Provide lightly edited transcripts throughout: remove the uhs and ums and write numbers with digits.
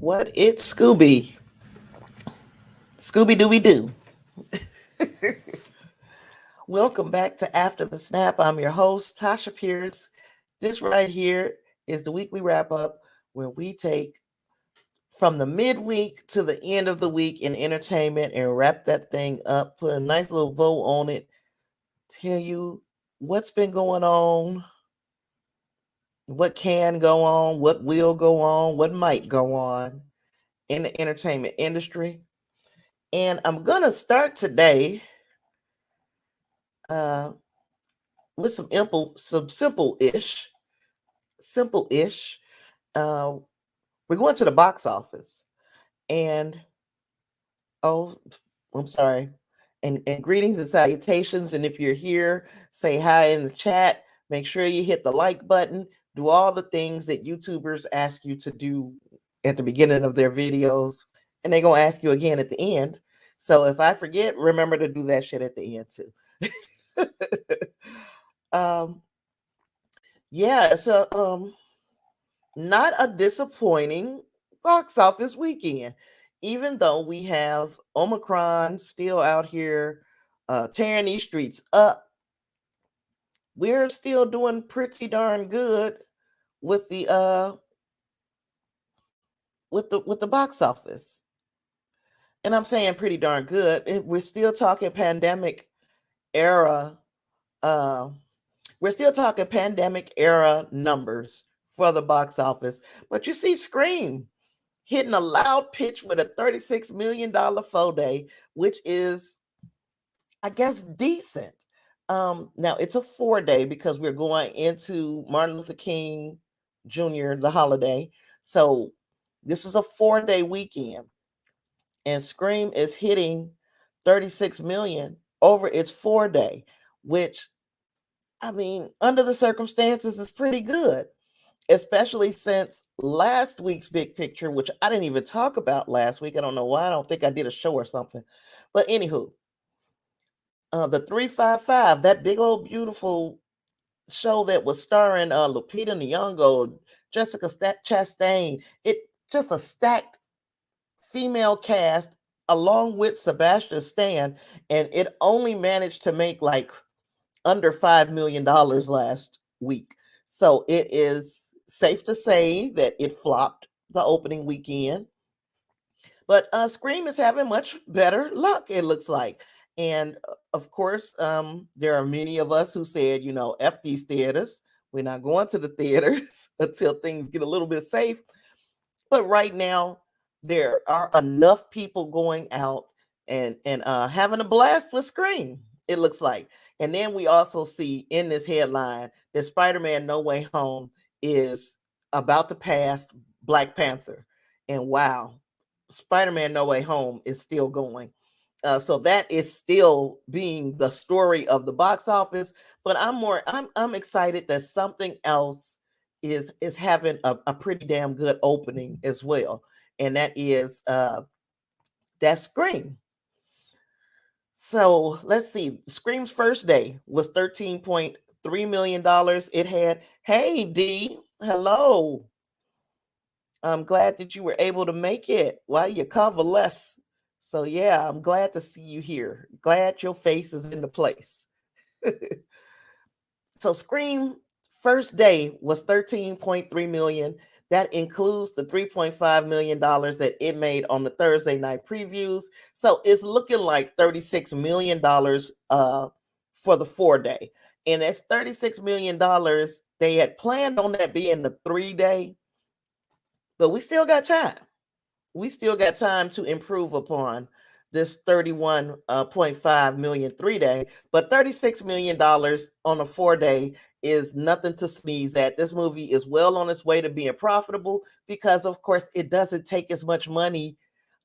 What it's Scooby? Scooby Dooby Doo. Welcome back to After the Snap. I'm your host, Tasha Pierce. This right here is the weekly wrap up where we take from the midweek to the end of the week in entertainment and wrap that thing up, put a nice little bow on it, tell you what's been going on, what can go on, what will go on, what might go on in the entertainment industry. And I'm going to start today uh, with some simple-ish. Uh, we're going to the box office, and oh, I'm sorry, and greetings and salutations. And if you're here, say hi in the chat. Make sure you hit the like button. Do all the things that YouTubers ask you to do at the beginning of their videos, and they're gonna ask you again at the end. So if I forget, remember to do that shit at the end too. um, yeah, not a disappointing box office weekend, even though we have Omicron still out here tearing these streets up. We're still doing pretty darn good with the box office, and I'm saying pretty darn good. We're still talking pandemic era. Uh, we're still talking pandemic era numbers for the box office, but you see, Scream hitting a loud pitch with a $36 million faux day, which is, I guess, decent. Now it's a 4 day because we're going into Martin Luther King Jr., the holiday. So this is a 4 day weekend, and Scream is hitting 36 million over its 4 day, which, I mean, under the circumstances, is pretty good, especially since last week's big picture, which I didn't even talk about last week. I don't know why. I don't think I did a show or something. But anywho, the 355, that big old beautiful show that was starring Lupita Nyong'o, Jessica Chastain, it just a stacked female cast along with Sebastian Stan, and it only managed to make like under $5 million last week. So it is safe to say that it flopped the opening weekend. But Scream is having much better luck, it looks like. And of course, there are many of us who said, F these theaters. We're not going to the theaters until things get a little bit safe. But right now, there are enough people going out and having a blast with Scream, it looks like. And then we also see in this headline that Spider-Man No Way Home is about to pass Black Panther. And wow, Spider-Man No Way Home is still going. So that is still being the story of the box office. But I'm excited that something else is having a pretty damn good opening as well. And that is that Scream. So let's see. Scream's first day was $13.3 million. It had, hey D, hello. I'm glad that you were able to make it while you convalesce. So yeah, I'm glad to see you here. Glad your face is in the place. So Scream first day was 13.3 million. That includes the $3.5 million that it made on the Thursday night previews. So it's looking like $36 million for the 4 day. And that's $36 million. They had planned on that being the 3 day, but we still got time. We still got time to improve upon this 31.5 million 3 day, but $36 million on a 4 day is nothing to sneeze at. This movie is well on its way to being profitable because, of course, it doesn't take as much money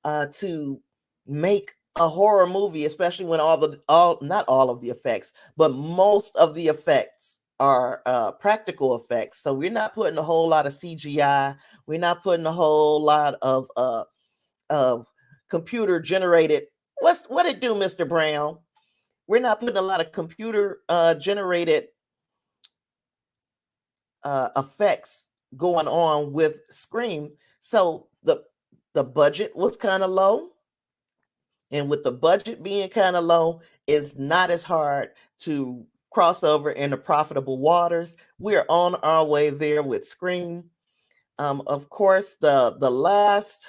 to make a horror movie, especially when not all of the effects, but most of the effects are practical effects. So we're not putting a whole lot of CGI. We're not putting a whole lot of computer generated. What it do, Mr. Brown? We're not putting a lot of computer generated effects going on with Scream. So the budget was kind of low. And with the budget being kind of low, it's not as hard to cross over into profitable waters. We're on our way there with Scream. Of course, the last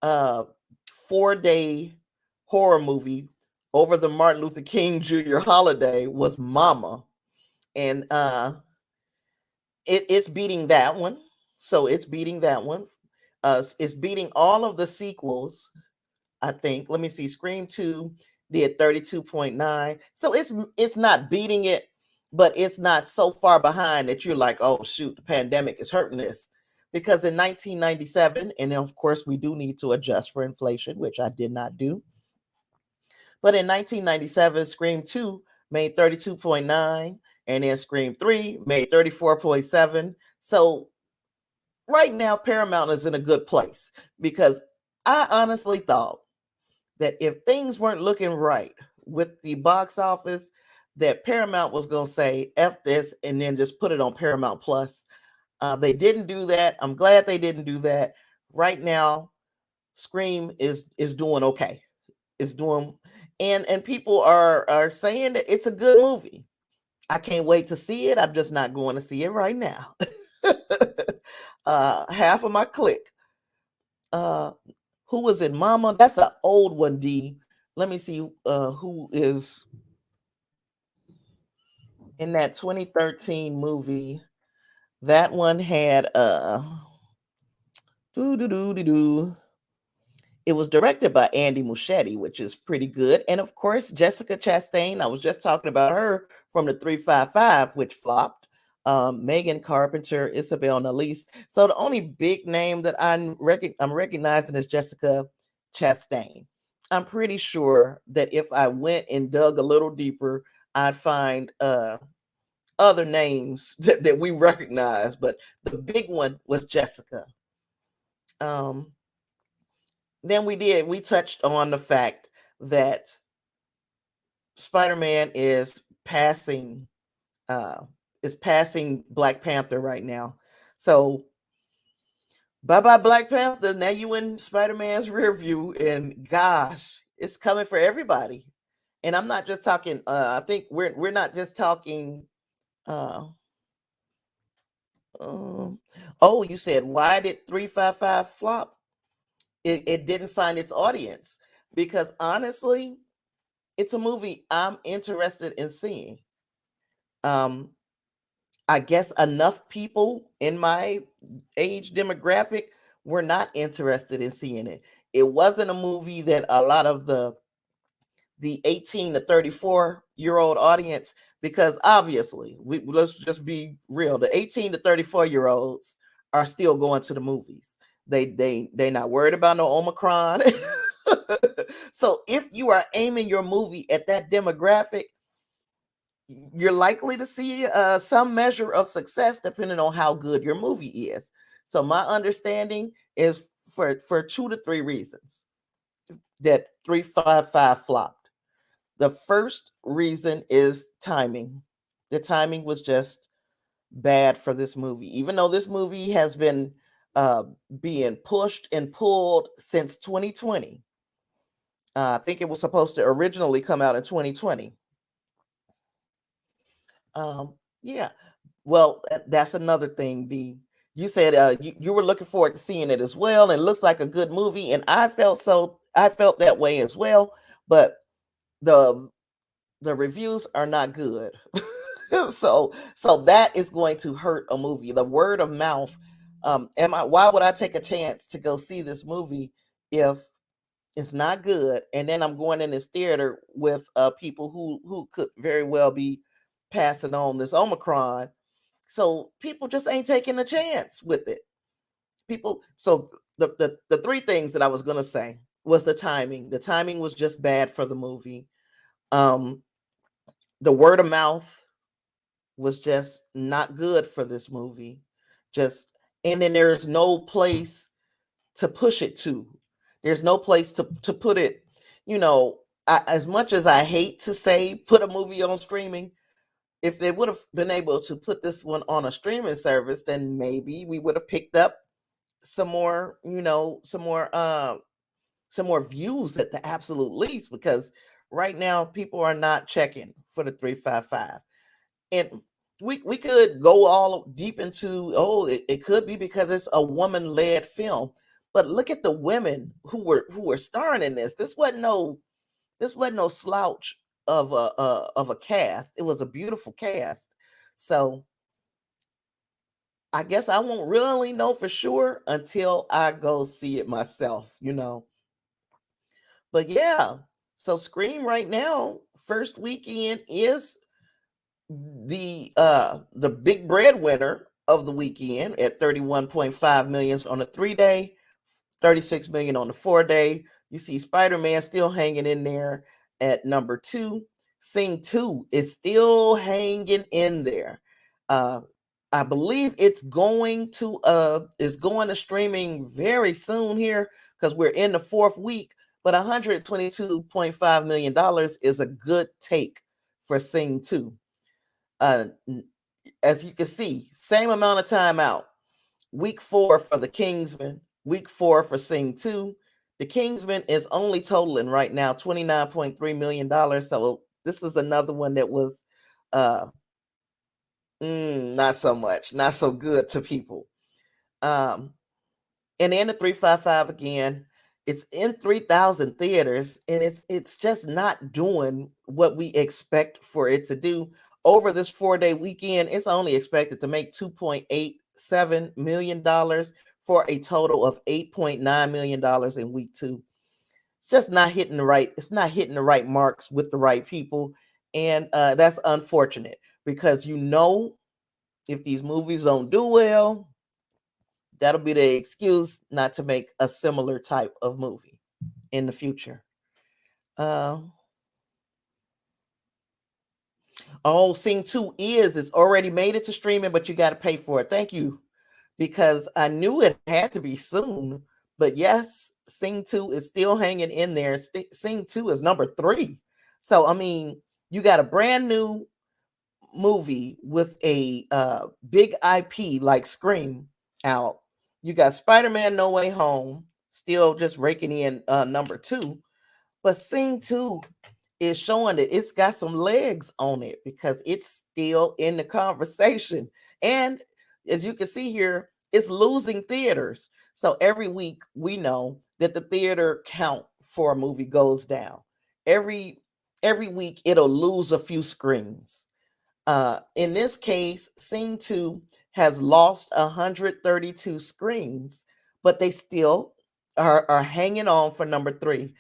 4-day horror movie over the Martin Luther King Jr. holiday was Mama, and it's beating that one. So it's beating that one. It's beating all of the sequels. I think. Let me see. Scream 2 did 32.9. So it's not beating it, but it's not so far behind that you're like, oh shoot, the pandemic is hurting this. Because in 1997, and then of course we do need to adjust for inflation, which I did not do. But in 1997, Scream 2 made 32.9, and then Scream 3 made 34.7. So right now, Paramount is in a good place because I honestly thought that if things weren't looking right with the box office, that Paramount was going to say F this and then just put it on Paramount Plus. They didn't do that. I'm glad they didn't do that. Right now, Scream is doing okay. It's doing, and people are saying that it's a good movie. I can't wait to see it. I'm just not going to see it right now. Half of my clique. Who was in Mama? That's an old one, D. Let me see who is in that 2013 movie. That one had it was directed by Andy Muschietti, which is pretty good. And of course, Jessica Chastain. I was just talking about her from the 355, which flopped. Megan Carpenter, Isabel Nalise. So the only big name that I'm recognizing is Jessica Chastain. I'm pretty sure that if I went and dug a little deeper, I'd find other names that we recognize, but the big one was Jessica. Then we touched on the fact that Spider-Man is passing Black Panther right now. So bye-bye Black Panther. Now you in Spider-Man's rear view, and gosh, it's coming for everybody. And I'm not just talking, I think we're not just talking oh, you said why did 355 flop? It didn't find its audience because honestly, it's a movie I'm interested in seeing. I guess enough people in my age demographic were not interested in seeing it. It wasn't a movie that a lot of the 18 to 34-year-old audience, because obviously, let's just be real, the 18 to 34-year-olds are still going to the movies. They're not worried about no Omicron. So if you are aiming your movie at that demographic, you're likely to see some measure of success depending on how good your movie is. So my understanding is for 2 to 3 reasons that 355 flopped. The first reason is timing. The timing was just bad for this movie, even though this movie has been being pushed and pulled since 2020. I think it was supposed to originally come out in 2020. Yeah. Well, that's another thing. You said you were looking forward to seeing it as well, and it looks like a good movie, and I felt that way as well. But the reviews are not good. so that is going to hurt a movie. The word of mouth. Why would I take a chance to go see this movie if it's not good? And then I'm going in this theater with people who could very well be passing on this Omicron. So people just ain't taking a chance with it. So the 3 things that I was gonna say was the timing. The timing was just bad for the movie. The word of mouth was just not good for this movie. And then there's no place to push it to. There's no place to put it. As much as I hate to say put a movie on streaming, if they would have been able to put this one on a streaming service, then maybe we would have picked up some more, some more views at the absolute least, because right now people are not checking for the 355. And we could go all deep into, it could be because it's a woman-led film. But look at the women who were starring in this. This wasn't no slouch of a cast. It was a beautiful cast. So I guess I won't really know for sure until I go see it myself. But yeah, so Scream right now, first weekend is the big breadwinner of the weekend at 31.5 million on a 3-day, 36 million on the 4-day. You see Spider-Man still hanging in there at number 2. Sing 2 is still hanging in there. I believe it's going to streaming very soon here, because we're in the 4th week. But $122.5 million is a good take for Sing 2. As you can see, same amount of time out. Week 4 for the Kingsman, week 4 for Sing 2. The Kingsman is only totaling right now $29.3 million. So this is another one that was not so much, not so good to people. And then the 355 again, it's in 3,000 theaters, and it's just not doing what we expect for it to do. Over this 4-day weekend, it's only expected to make $2.87 million for a total of $8.9 million in week 2. It's just not hitting the right marks with the right people. And that's unfortunate, because if these movies don't do well, that'll be the excuse not to make a similar type of movie in the future. Sing 2 it's already made it to streaming, but you got to pay for it. Thank you, because I knew it had to be soon. But yes, Sing 2 is still hanging in there. Sing 2 is number 3. So, I mean, you got a brand new movie with a big IP like Scream out. You got Spider-Man No Way Home still just raking in number 2. But Sing 2 is showing that it's got some legs on it, because it's still in the conversation. And as you can see here, it's losing theaters. So every week we know that the theater count for a movie goes down. Every week it'll lose a few screens. In this case, Sing 2 has lost 132 screens, but they still are hanging on for number 3.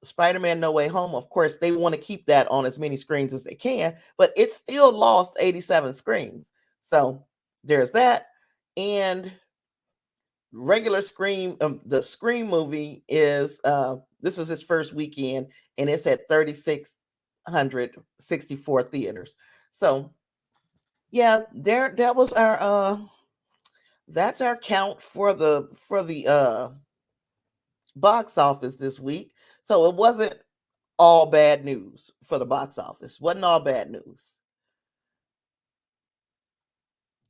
Spider-Man No Way Home, of course, they want to keep that on as many screens as they can, but it still lost 87 screens. So there's that. And regular Scream, the Scream movie is this is his first weekend, and it's at 3,664 theaters. So yeah, that was our that's our count for the box office this week. So it wasn't all bad news for the box office. Wasn't all bad news.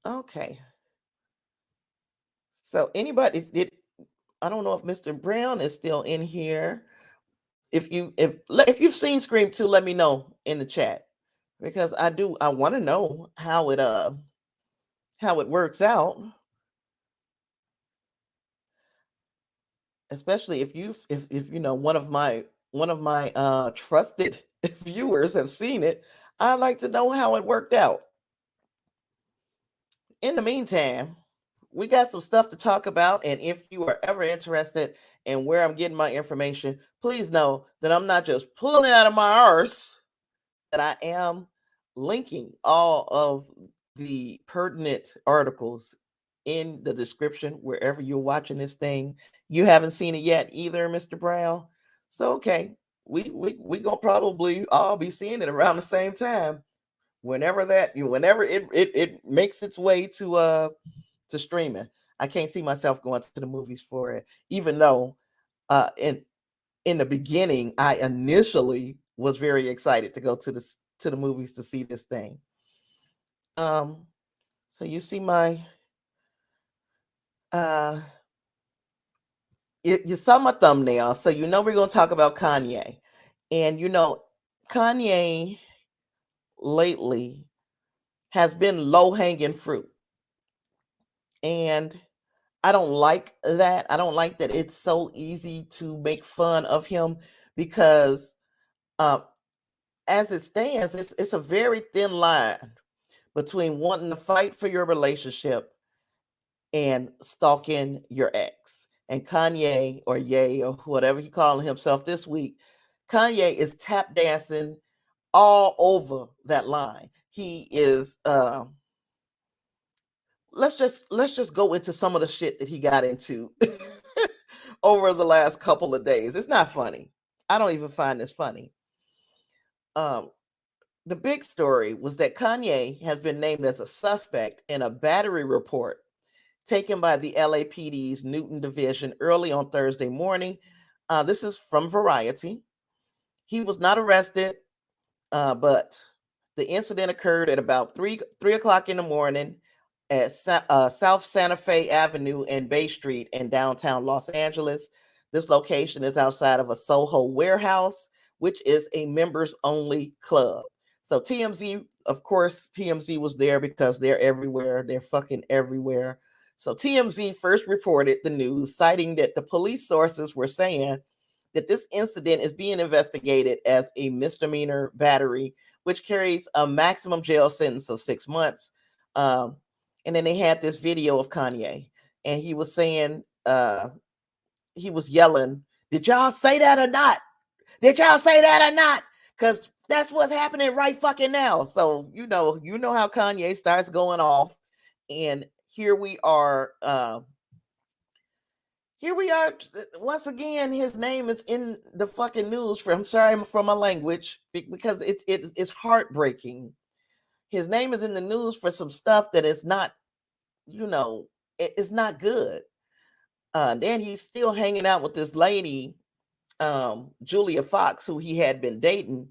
Okay. So anybody did I don't know if Mr. Brown is still in here. If you've seen Scream 2, let me know in the chat, because I want to know how it works out. Especially if one of my trusted viewers have seen it. I'd like to know how it worked out. In the meantime, we got some stuff to talk about, and if you are ever interested in where I'm getting my information, please know that I'm not just pulling it out of my arse, that I am linking all of the pertinent articles in the description wherever you're watching this thing. You haven't seen it yet either, Mr. Brown. So okay, we gonna probably all be seeing it around the same time. Whenever it makes its way to streaming. I can't see myself going to the movies for it, even though in the beginning I initially was very excited to go to the movies to see this thing. So you see Uh, you saw my thumbnail, so you know we're going to talk about Kanye. And Kanye lately has been low hanging fruit. And I don't like that. I don't like that it's so easy to make fun of him because, uh, as it stands, it's a very thin line between wanting to fight for your relationship and stalking your ex. And Kanye, or Ye, or whatever he calling himself this week, Kanye is tap dancing all over that line. He is let's just go into some of the shit that he got into over the last couple of days. It's not funny. I don't even find this funny. Um the big story was that Kanye has been named as a suspect in a battery report taken by the LAPD's Newton Division early on Thursday morning. This is from Variety. He was not arrested, but the incident occurred at about 3 o'clock in the morning at South Santa Fe Avenue and Bay Street in downtown Los Angeles. This location is outside of a Soho warehouse, which is a members only club. So TMZ, of course, TMZ was there because they're everywhere. They're fucking everywhere. So TMZ first reported the news, citing that the police sources were saying that this incident is being investigated as a misdemeanor battery, which carries a maximum jail sentence of 6 months. And then they had this video of Kanye, and he was saying, he was yelling, "Did y'all say that or not? Did y'all say that or not?" Because that's what's happening right fucking now. So you know how Kanye starts going off, and here we are. Here we are once again. His name is in the fucking news. I'm sorry for my language, because it's heartbreaking. His name is in the news for some stuff that is not, it's not good. Then he's still hanging out with this lady, Julia Fox, who he had been dating.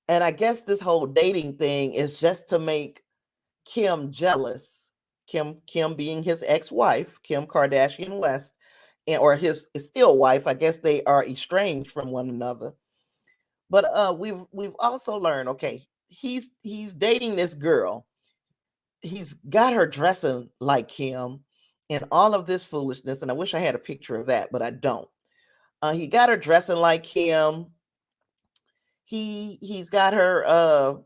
And I guess this whole dating thing is just to make Kim jealous. Kim being his ex-wife, Kim Kardashian West, or his still wife. I guess they are estranged from one another. But we've also learned, okay, he's dating this girl. He's got her dressing like Kim and all of this foolishness. And I wish I had a picture of that, but I don't. He got her dressing like Kim. He's got her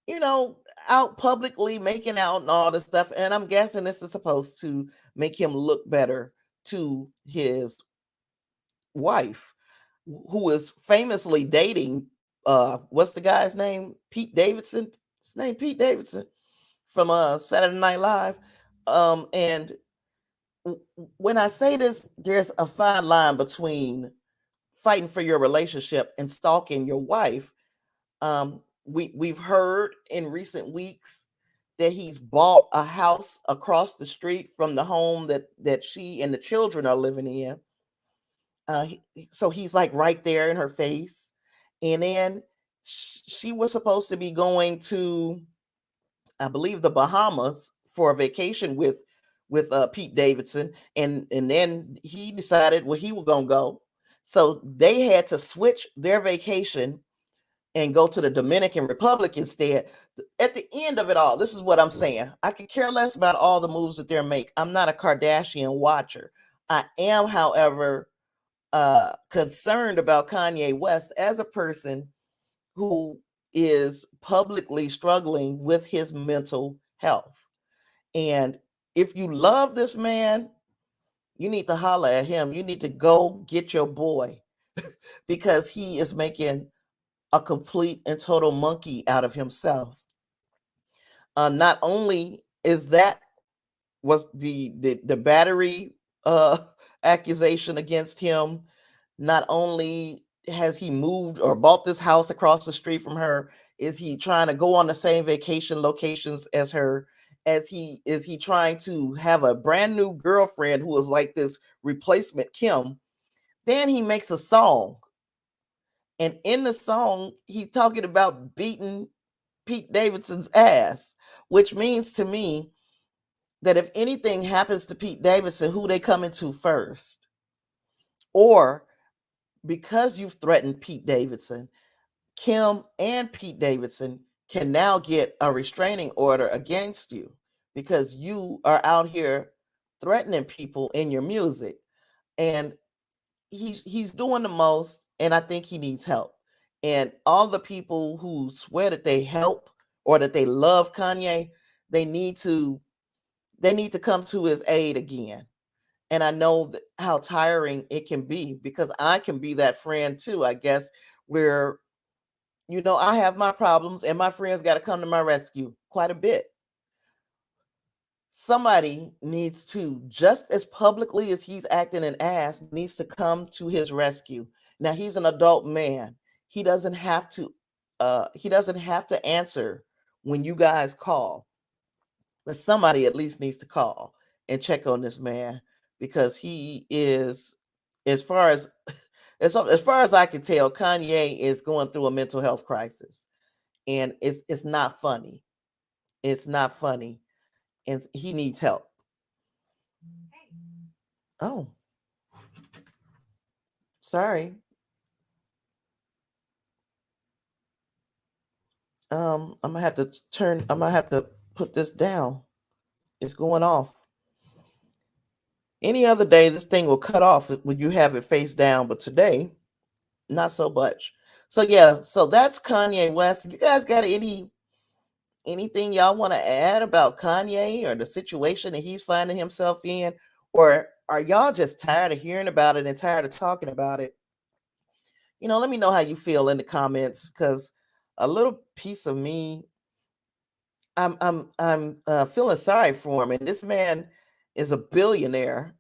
you know, out publicly making out and all this stuff. And I'm guessing this is supposed to make him look better to his wife, who is famously dating what's the guy's name? Pete Davidson. His name Pete Davidson from Saturday Night Live. And when I say this, there's a fine line between fighting for your relationship and stalking your wife. We've heard in recent weeks that he's bought a house across the street from the home that she and the children are living in. So he's like right there in her face. And then she was supposed to be going to, I believe, the Bahamas for a vacation with Pete Davidson, and then he decided, well, he was gonna go, so they had to switch their vacation and go to the Dominican Republic instead. At the end of it all, this is what I'm saying. I could care less about all the moves that they're making. I'm not a Kardashian watcher. I am, however, concerned about Kanye West as a person who is publicly struggling with his mental health. And if you love this man, you need to holler at him. You need to go get your boy because he is making a complete and total monkey out of himself. Not only is that was the battery accusation against him, not only has he moved or bought this house across the street from her, is he trying to go on the same vacation locations as her, as he is he trying to have a brand new girlfriend who is like this replacement Kim. Then he makes a song, and in the song he's talking about beating Pete Davidson's ass, which means to me that if anything happens to Pete Davidson, who they coming to first? Or because you've threatened Pete Davidson, Kim and Pete Davidson can now get a restraining order against you because you are out here threatening people in your music. And he's doing the most, and I think he needs help. And all the people who swear that they help or that they love Kanye, they need to come to his aid again. And I know how tiring it can be, because I can be that friend too, I guess, where I have my problems and my friends got to come to my rescue quite a bit. Somebody needs to, just as publicly as he's acting an ass, needs to come to his rescue. Now he's an adult man. He doesn't have to answer when you guys call. But somebody at least needs to call and check on this man, because he is, as far as as far as I can tell, Kanye is going through a mental health crisis, and it's not funny. It's not funny, and he needs help. Oh, sorry. I'm gonna have to I'm gonna have to put this down. It's going off. Any other day, this thing will cut off when you have it face down, but today, not so much. So yeah, so that's Kanye West. You guys got anything y'all want to add about Kanye or the situation that he's finding himself in, or are y'all just tired of hearing about it and tired of talking about it? Let me know how you feel in the comments, because a little piece of me, I'm feeling sorry for him. And this man is a billionaire.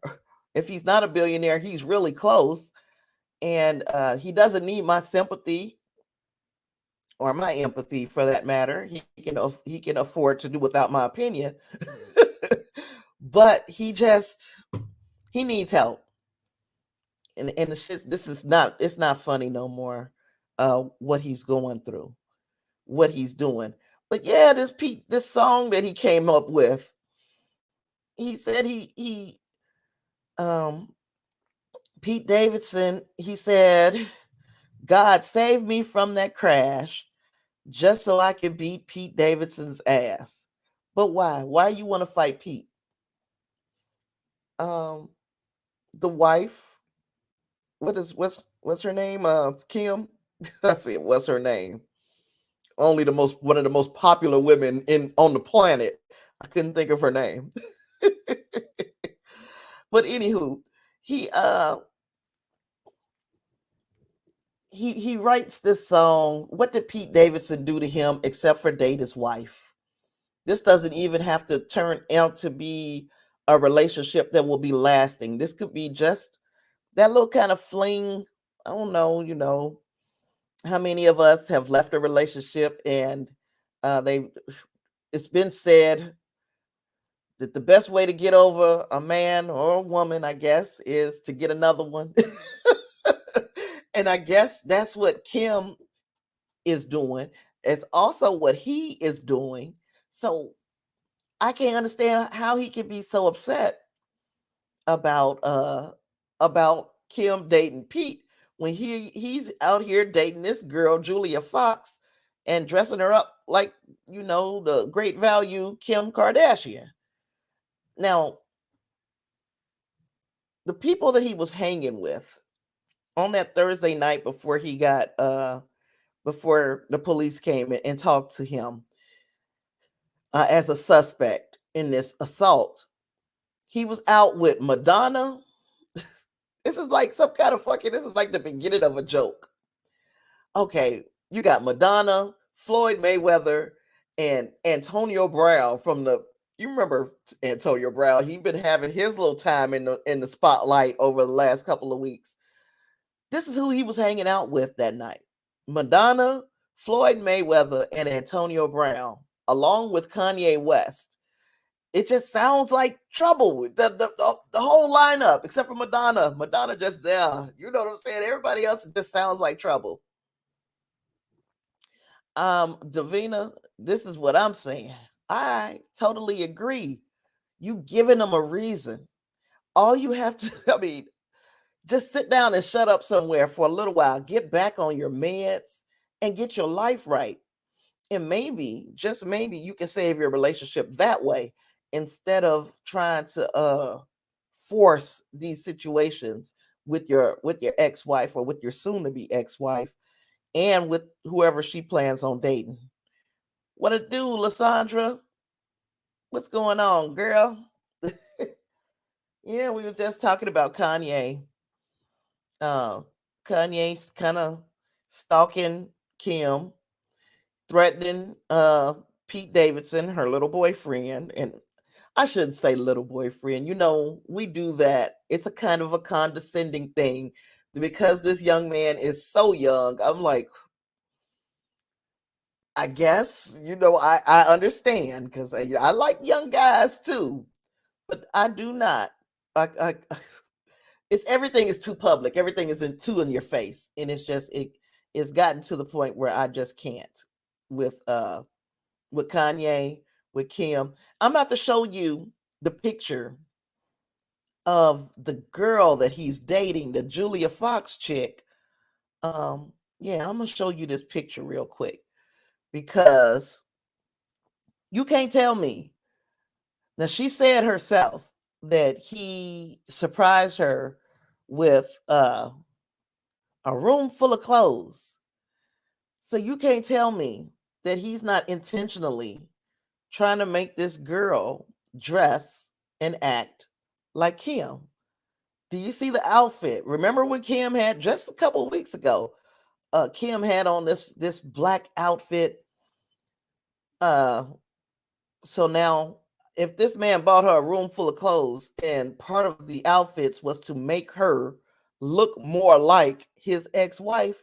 If he's not a billionaire, he's really close, and he doesn't need my sympathy or my empathy, for that matter. He can afford to do without my opinion, but he needs help. And the shit, it's not funny no more. What he's going through, what he's doing. But yeah, this song that he came up with, he said he um Pete Davidson, he said, God save me from that crash just so I can beat Pete Davidson's ass. But why? Why you want to fight Pete? Um, the wife, what's her name? Kim. I said, what's her name? Only one of the most popular women on the planet. I couldn't think of her name. But anywho, he he writes this song. What did Pete Davidson do to him except for date his wife? This doesn't even have to turn out to be a relationship that will be lasting. This could be just that little kind of fling. I don't know, how many of us have left a relationship and it's been said that the best way to get over a man or a woman, I guess, is to get another one. And I guess that's what Kim is doing. It's also what he is doing. So I can't understand how he can be so upset about Kim dating Pete when he's out here dating this girl Julia Fox and dressing her up like the great value Kim Kardashian. Now, the people that he was hanging with on that Thursday night before he got before the police came in and talked to him as a suspect in this assault, he was out with Madonna. This is like some kind of this is like the beginning of a joke. Okay, you got Madonna, Floyd Mayweather, and Antonio Brown you remember Antonio Brown? He'd been having his little time in the spotlight over the last couple of weeks. This is who he was hanging out with that night. Madonna, Floyd Mayweather, and Antonio Brown, along with Kanye West. It just sounds like trouble. The whole lineup, except for Madonna. Madonna just there. You know what I'm saying? Everybody else just sounds like trouble. Davina, this is what I'm saying. I totally agree. You giving them a reason. All you have to, I mean, just sit down and shut up somewhere for a little while. Get back on your meds and get your life right. And maybe, just maybe, you can save your relationship that way instead of trying to force these situations with your ex-wife or with your soon-to-be ex-wife and with whoever she plans on dating. What it do, Lysandra? What's going on, girl? Yeah, we were just talking about Kanye. Uh, Kanye's kind of stalking Kim, threatening Pete Davidson, her little boyfriend, and I shouldn't say little boyfriend. You know, we do that. It's a kind of a condescending thing because this young man is so young. I'm like, I guess, I understand because I like young guys too, but I do not. I it's everything is too public. Everything is in your face, and it's gotten to the point where I just can't with Kanye, with Kim. I'm about to show you the picture of the girl that he's dating, the Julia Fox chick. Yeah, I'm gonna show you this picture real quick because you can't tell me. Now she said herself that he surprised her with a room full of clothes. So you can't tell me that he's not intentionally trying to make this girl dress and act like Kim. Do you see the outfit? Remember when Kim had just a couple of weeks ago? Kim had on this black outfit. Uh, so now, if this man bought her a room full of clothes, and part of the outfits was to make her look more like his ex-wife,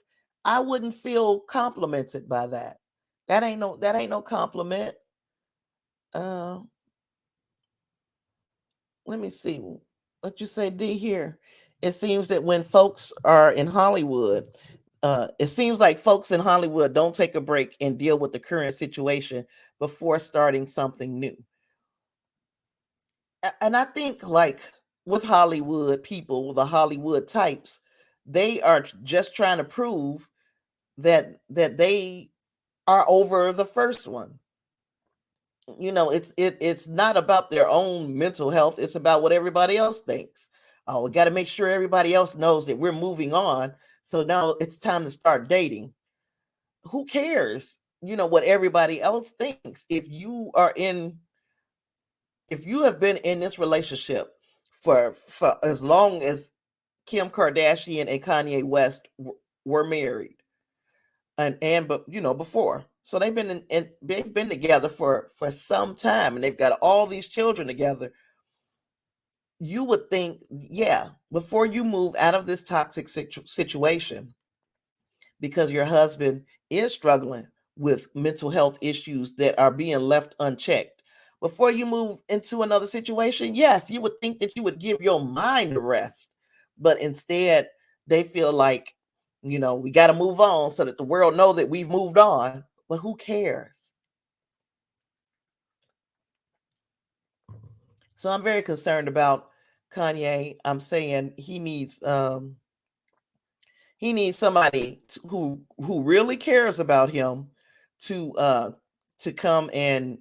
I wouldn't feel complimented by that. That ain't no compliment. Uh, Let me see what you say, D. Here, it seems that when folks are in Hollywood, it seems like folks in Hollywood don't take a break and deal with the current situation before starting something new. And I think, like, with Hollywood people, the Hollywood types, they are just trying to prove that they are over the first one. It's not about their own mental health. It's about what everybody else thinks. Oh, we got to make sure everybody else knows that we're moving on. So now it's time to start dating. Who cares? What everybody else thinks. If you have been in this relationship for as long as Kim Kardashian and Kanye West were married, but before, so they've been together for some time, and they've got all these children together. You would think, yeah, before you move out of this toxic situation, because your husband is struggling with mental health issues that are being left unchecked, before you move into another situation, yes, you would think that you would give your mind a rest. But instead, they feel like, we got to move on so that the world know that we've moved on. But who cares? So I'm very concerned about Kanye. I'm saying he needs somebody who really cares about him to come and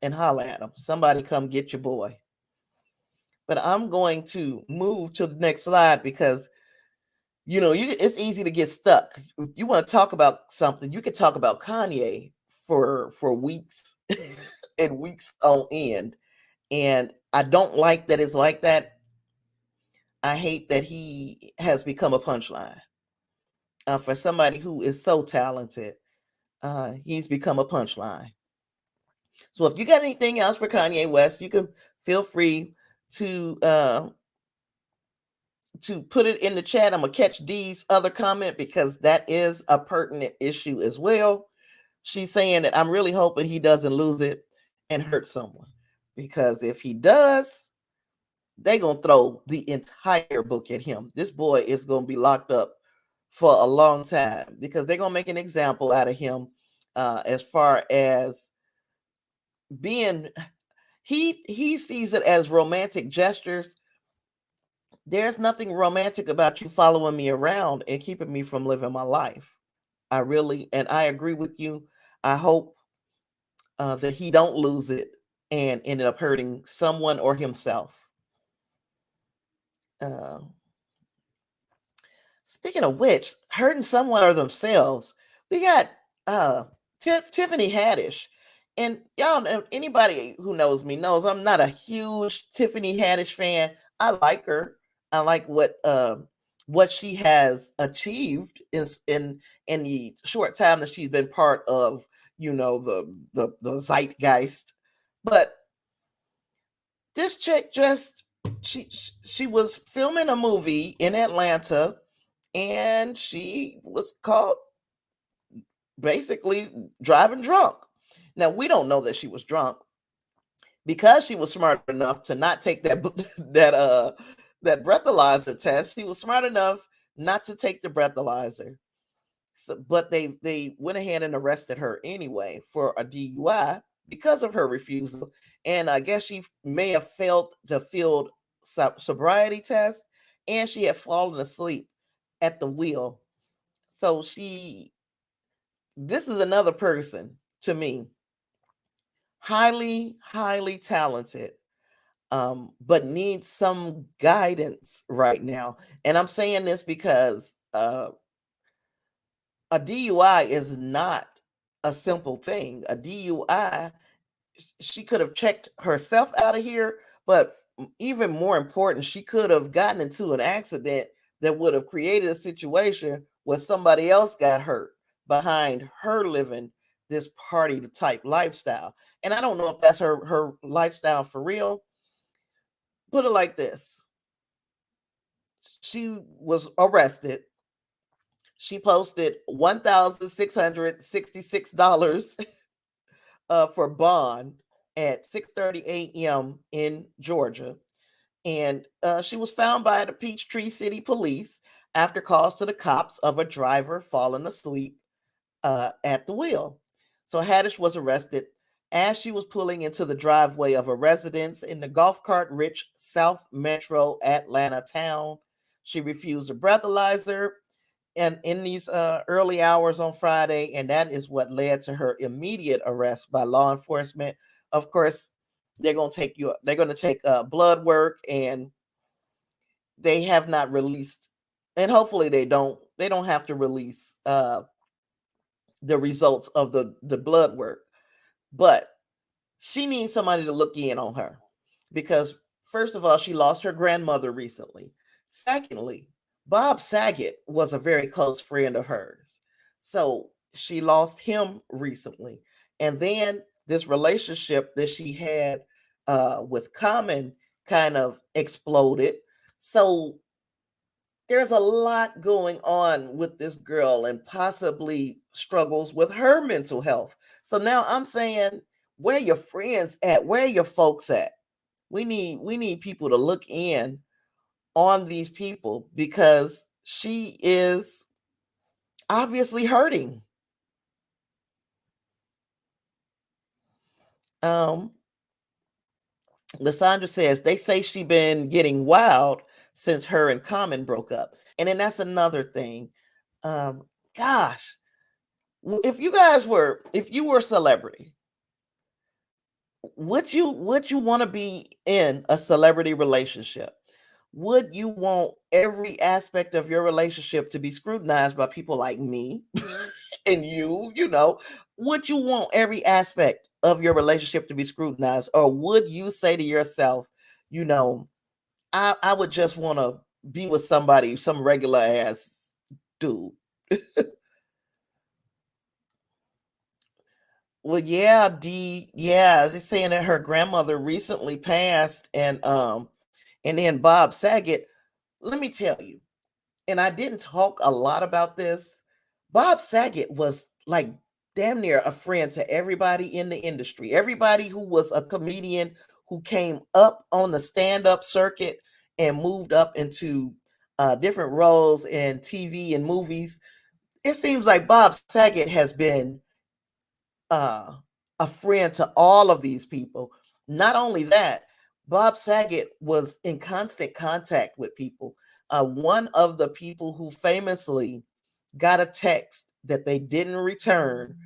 holler at him. Somebody come get your boy. But I'm going to move to the next slide because it's easy to get stuck. If you want to talk about something, you can talk about Kanye for weeks and weeks on end. And I don't like that it's like that. I hate that he has become a punchline. For somebody who is so talented, he's become a punchline. So if you got anything else for Kanye West, you can feel free to put it in the chat. I'm gonna catch Dee's other comment because that is a pertinent issue as well. She's saying that I'm really hoping he doesn't lose it and hurt someone, because if he does, they're gonna throw the entire book at him. This boy is gonna be locked up for a long time because they're gonna make an example out of him, as far as being he sees it as romantic gestures. There's nothing romantic about you following me around and keeping me from living my life. I agree with you. I hope that he don't lose it and ended up hurting someone or himself. Uh, Speaking of which, hurting someone or themselves, we got uh Tiffany Haddish. And y'all know, anybody who knows me knows I'm not a huge Tiffany Haddish fan. I like her. I like what she has achieved in the short time that she's been part of, the zeitgeist. But this chick just she was filming a movie in Atlanta, and she was caught basically driving drunk. Now we don't know that she was drunk because she was smart enough to not take that that breathalyzer test. She was smart enough not to take the breathalyzer. So, but they went ahead and arrested her anyway for a DUI because of her refusal, and I guess she may have failed the field sobriety test, and she had fallen asleep at the wheel. So this is another person to me, highly talented, but needs some guidance right now. And I'm saying this because a DUI is not a simple thing. A DUI, she could have checked herself out of here, but even more important, she could have gotten into an accident that would have created a situation where somebody else got hurt behind her living this party type lifestyle. And I don't know if that's her lifestyle for real. Put it like this. She was arrested. She posted $1,666 for bond at 6:30 a.m. in Georgia, and she was found by the Peachtree City Police after calls to the cops of a driver falling asleep at the wheel. So Haddish was arrested as she was pulling into the driveway of a residence in the golf cart rich South Metro Atlanta town. She refused a breathalyzer and in these early hours on Friday, and that is what led to her immediate arrest by law enforcement. Of course, they're going to take blood work, and they have not released, and hopefully they don't have to release the results of the blood work. But she needs somebody to look in on her because, first of all, she lost her grandmother recently. Secondly, Bob Saget was a very close friend of hers. So she lost him recently. And then this relationship that she had with Common kind of exploded. So there's a lot going on with this girl and possibly struggles with her mental health. So now I'm saying, where your friends at? Where your folks at? We need people to look in on these people because she is obviously hurting. Um, Lysandra says they say she been getting wild since her and Common broke up, and then that's another thing. Um, Gosh, if you were a celebrity, would you want to be in a celebrity relationship? Would you want every aspect of your relationship to be scrutinized by people like me and you? Would you want every aspect of your relationship to be scrutinized? Or would you say to yourself, you know, I would just want to be with somebody, some regular ass dude? Well, yeah, they're saying that her grandmother recently passed, and then Bob Saget. Let me tell you, and I didn't talk a lot about this. Bob Saget was like damn near a friend to everybody in the industry. Everybody who was a comedian who came up on the stand-up circuit and moved up into different roles in TV and movies. It seems like Bob Saget has been uh, a friend to all of these people. Not only that, Bob Saget was in constant contact with people. One of the people who famously got a text that they didn't return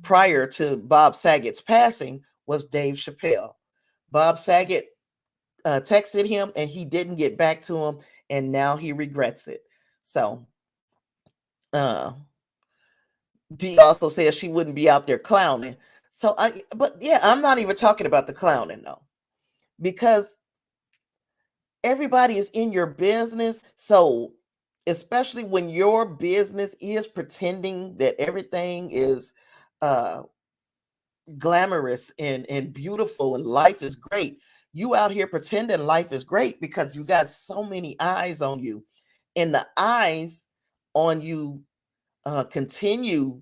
prior to Bob Saget's passing was Dave Chappelle. Bob Saget texted him and he didn't get back to him, and now he regrets it. So, uh, Dee also says she wouldn't be out there clowning. But yeah, I'm not even talking about the clowning though, because everybody is in your business. So, especially when your business is pretending that everything is uh, glamorous and beautiful and life is great, you out here pretending life is great because you got so many eyes on you, and the eyes on you continue.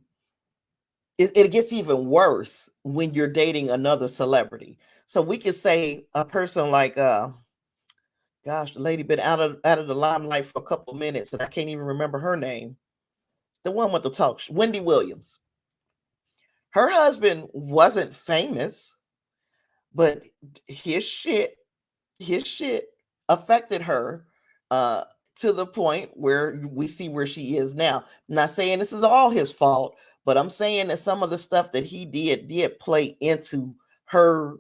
It gets even worse when you're dating another celebrity. So we could say a person like gosh, the lady been out of the limelight for a couple of minutes and I can't even remember her name. The one with the talk, Wendy Williams. Her husband wasn't famous, but his shit, his shit affected her uh to the point where we see where she is now. I'm not saying this is all his fault, but I'm saying that some of the stuff that he did play into her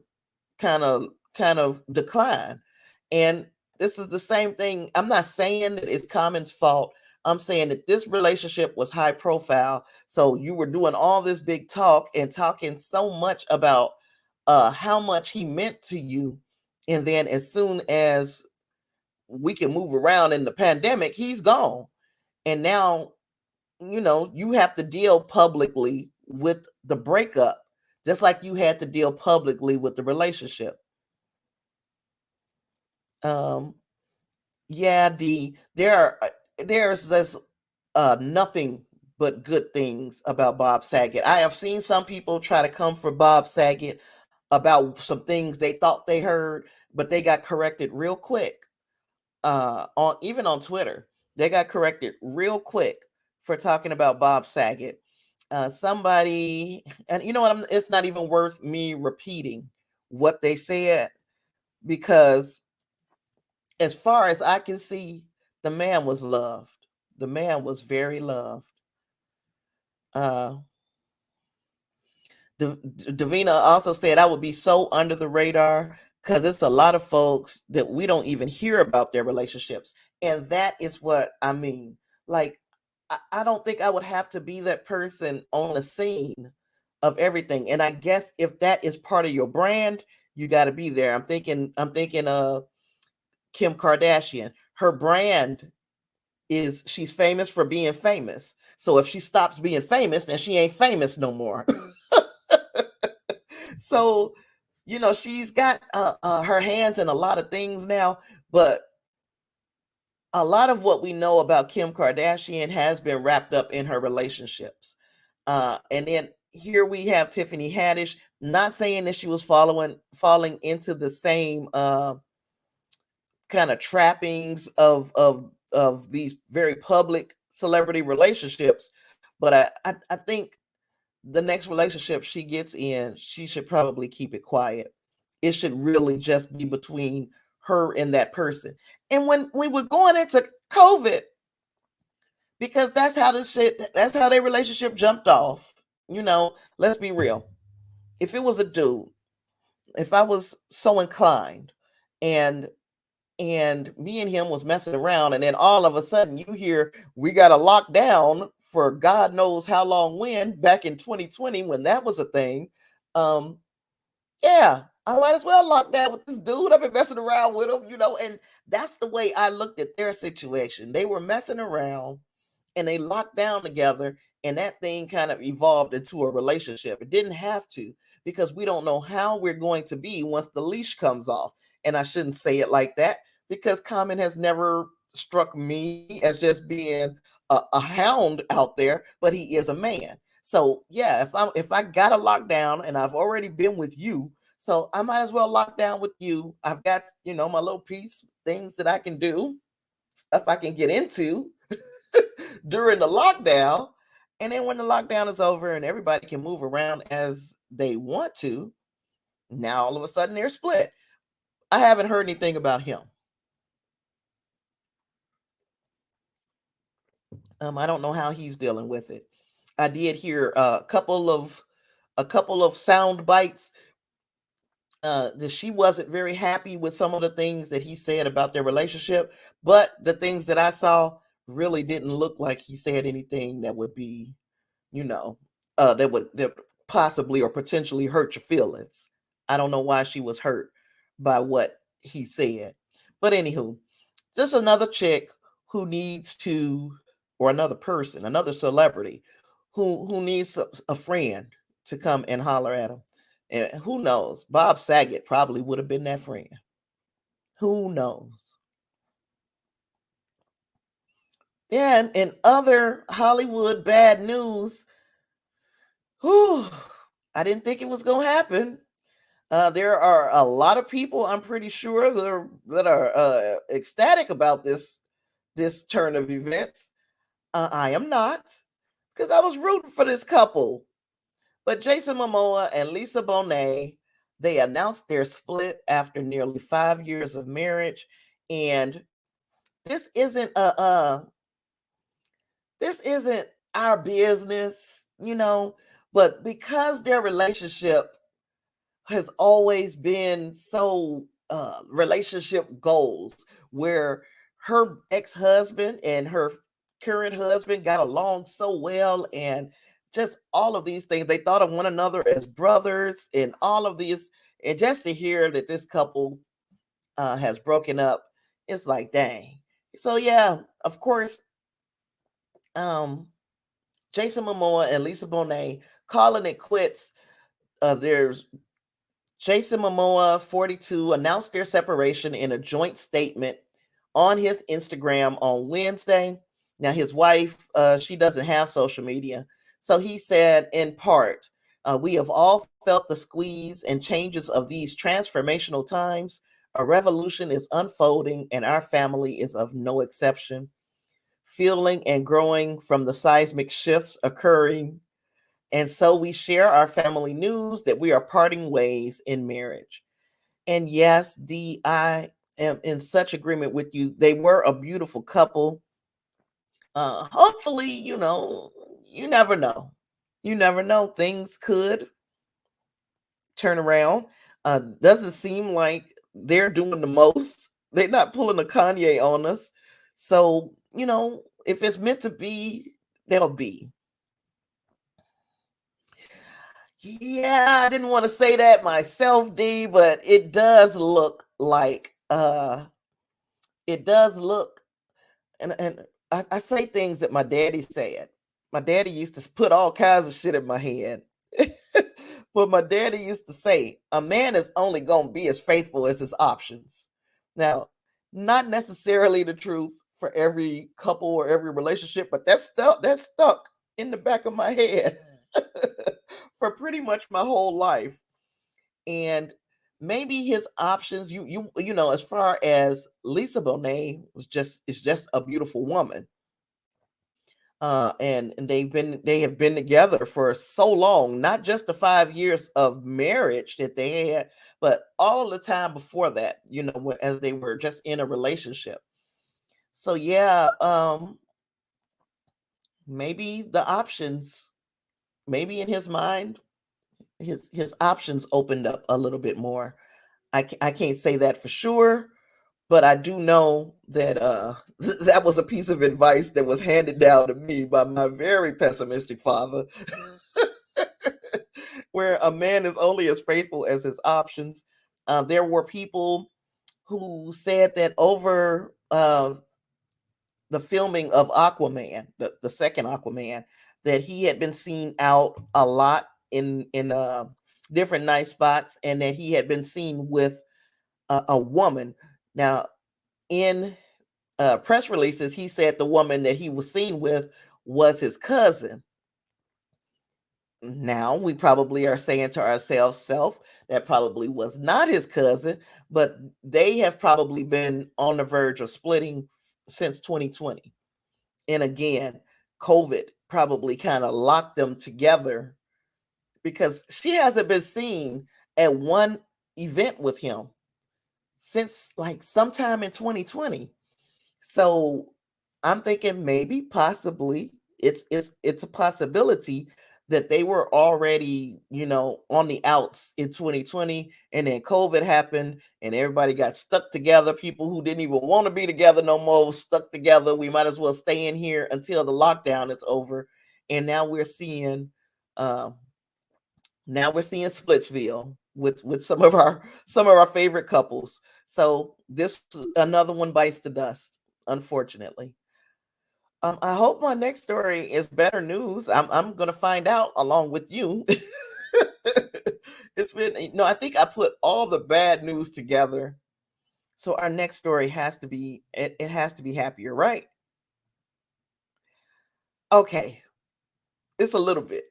kind of decline. And this is the same thing. I'm not saying that it's Common's fault. I'm saying that this relationship was high profile. So you were doing all this big talk and talking so much about how much he meant to you. And then as soon as we can move around in the pandemic, he's gone. And now, you have to deal publicly with the breakup, just like you had to deal publicly with the relationship. Um, yeah, there's this nothing but good things about Bob Saget. I have seen some people try to come for Bob Saget about some things they thought they heard, but they got corrected real quick. On Twitter, they got corrected real quick for talking about Bob Saget. Somebody, and you know what? It's not even worth me repeating what they said, because as far as I can see, the man was loved. The man was very loved. Uh, Davina also said, I would be so under the radar because it's a lot of folks that we don't even hear about their relationships. And that is what I mean. Like, I don't think I would have to be that person on the scene of everything. And I guess if that is part of your brand, you got to be there. I'm thinking of Kim Kardashian. Her brand is she's famous for being famous. So if she stops being famous, then she ain't famous no more. So, she's got her hands in a lot of things now, but a lot of what we know about Kim Kardashian has been wrapped up in her relationships. And then here we have Tiffany Haddish, not saying that she was falling into the same kind of trappings of these very public celebrity relationships, but I think the next relationship she gets in, she should probably keep it quiet. It should really just be between her and that person. And when we were going into COVID, because that's how their relationship jumped off. Let's be real. If it was a dude, if I was so inclined, and me and him was messing around, and then all of a sudden you hear we got a lockdown for God knows how long, when back in 2020 when that was a thing. Yeah, I might as well lock down with this dude. I've been messing around with him, and that's the way I looked at their situation. They were messing around and they locked down together, and that thing kind of evolved into a relationship. It didn't have to, because we don't know how we're going to be once the leash comes off. And I shouldn't say it like that, because Common has never struck me as just being a hound out there, but he is a man. So yeah, if I got a lockdown and I've already been with you, so I might as well lock down with you. I've got my little piece things that I can do, stuff I can get into during the lockdown. And then when the lockdown is over and everybody can move around as they want to, Now all of a sudden they're split. I haven't heard anything about him. I don't know how he's dealing with it. I did hear a couple of sound bites that she wasn't very happy with some of the things that he said about their relationship, but the things that I saw really didn't look like he said anything that would be, you know, that possibly or potentially hurt your feelings. I don't know why she was hurt by what he said. But anywho, just another chick who needs to, or another person, another celebrity who needs a friend to come and holler at him. And who knows? Bob Saget probably would have been that friend. Who knows? Yeah, and other Hollywood bad news. Whew, I didn't think it was gonna happen. There are a lot of people, I'm pretty sure, that are ecstatic about this turn of events. I am not, because I was rooting for this couple. But Jason Momoa and Lisa Bonet, they announced their split after nearly 5 years of marriage, and this isn't this isn't our business, but because their relationship has always been so relationship goals, where her ex-husband and her current husband got along so well, and just all of these things, they thought of one another as brothers and all of these, and just to hear that this couple has broken up, it's like, dang. So yeah, of course, um Jason Momoa and Lisa Bonet calling it quits. There's Jason Momoa, 42, announced their separation in a joint statement on his Instagram on Wednesday. Now, his wife, she doesn't have social media. So he said, in part, we have all felt the squeeze and changes of these transformational times. A revolution is unfolding, and our family is of no exception. Feeling and growing from the seismic shifts occurring, and so we share our family news that we are parting ways in marriage. And yes, Dee, I am in such agreement with you. They were a beautiful couple. Hopefully, you never know. You never know. Things could turn around. Doesn't seem like they're doing the most. They're not pulling a Kanye on us. So, if it's meant to be, they'll be. Yeah, I didn't want to say that myself, D, but it does look, and I say things that my daddy said. My daddy used to put all kinds of shit in my head. But my daddy used to say, a man is only gonna be as faithful as his options. Now, not necessarily the truth for every couple or every relationship, but that's stuck in the back of my head for pretty much my whole life. And maybe his options, as far as Lisa Bonet is just a beautiful woman. And they have been together for so long, not just the 5 years of marriage that they had, but all the time before that, as they were just in a relationship. So yeah, maybe the options, maybe in his mind, his options opened up a little bit more. I can't say that for sure, but I do know that that was a piece of advice that was handed down to me by my very pessimistic father, where a man is only as faithful as his options. There were people who said that over the filming of Aquaman, the second Aquaman, that he had been seen out a lot in different night spots, and that he had been seen with a woman. Now, in press releases, he said the woman that he was seen with was his cousin. Now we probably are saying to ourselves, self, that probably was not his cousin, but they have probably been on the verge of splitting since 2020. And again, COVID probably kind of locked them together, because she hasn't been seen at one event with him since like sometime in 2020. So I'm thinking maybe possibly it's a possibility that they were already, on the outs in 2020, and then COVID happened and everybody got stuck together. People who didn't even want to be together no more stuck together. We might as well stay in here until the lockdown is over. And um now we're seeing Splitsville with some of our favorite couples. So this another one bites the dust, unfortunately. I hope my next story is better news. I'm gonna find out along with you. It's been, I think I put all the bad news together. So our next story it has to be happier, right? Okay, it's a little bit.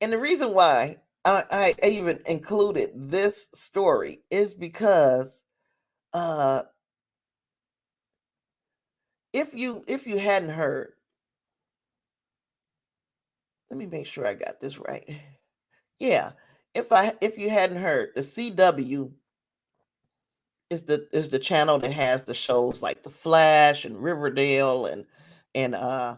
And the reason why I even included this story is because uh if you hadn't heard, let me make sure I got this right. Yeah, if you hadn't heard, the CW is the channel that has the shows like The Flash and Riverdale and I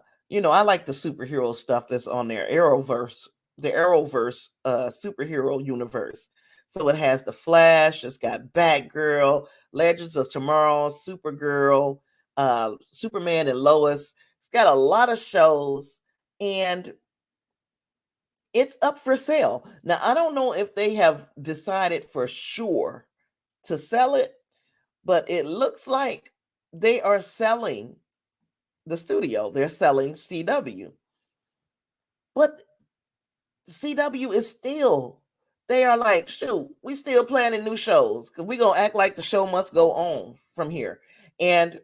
like the superhero stuff that's on there. The Arrowverse superhero universe. So it has The Flash, it's got Batgirl, Legends of Tomorrow, Supergirl, Superman and Lois. It's got a lot of shows and it's up for sale. Now I don't know if they have decided for sure to sell it, but it looks like they are selling the studio. They're selling CW. But CW is still, they are like, shoot, we still planning new shows because we're going to act like the show must go on from here. And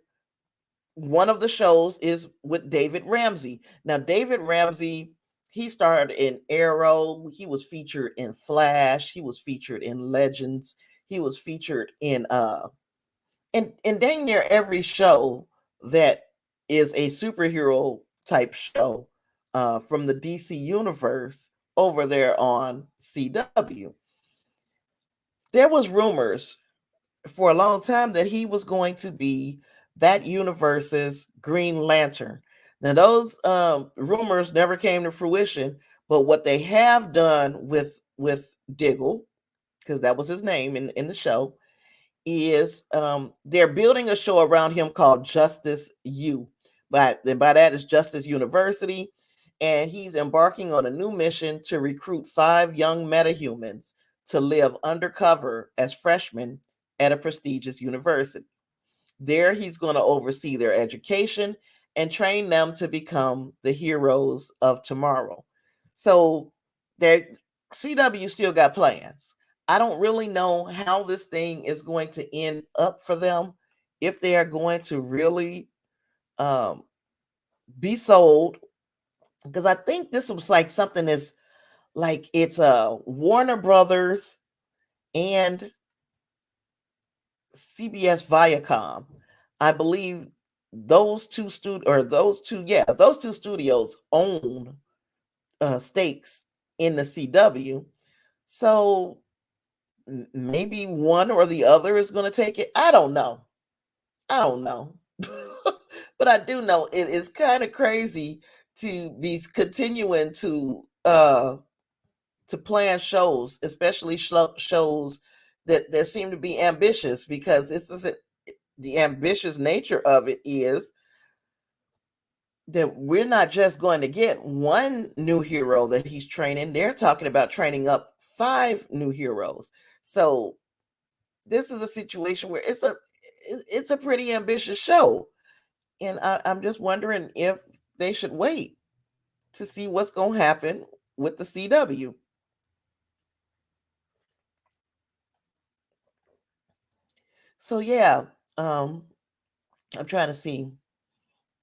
one of the shows is with David Ramsey. Now, David Ramsey, he starred in Arrow. He was featured in Flash. He was featured in Legends. He was featured in and dang near every show that is a superhero type show from the DC universe over there on CW. There was rumors for a long time that he was going to be that universe's Green Lantern. Now those rumors never came to fruition, but what they have done with Diggle, because that was his name in the show, is they're building a show around him called Justice U. By that is Justice University. And he's embarking on a new mission to recruit 5 young metahumans to live undercover as freshmen at a prestigious university. There, he's going to oversee their education and train them to become the heroes of tomorrow. So, their CW still got plans. I don't really know how this thing is going to end up for them, if they are going to really um, be sold, because I think this was like something that's like it's a Warner Brothers and CBS Viacom. I believe those two studios own stakes in the CW. So maybe one or the other is going to take it. I don't know. I don't know. But I do know it is kind of crazy to be continuing to plan shows, especially shows that seem to be ambitious, because this isn't, the ambitious nature of it is that we're not just going to get one new hero that he's training. They're talking about training up 5 new heroes. So this is a situation where it's a pretty ambitious show. And I'm just wondering if they should wait to see what's going to happen with the CW. So yeah, um, I'm trying to see.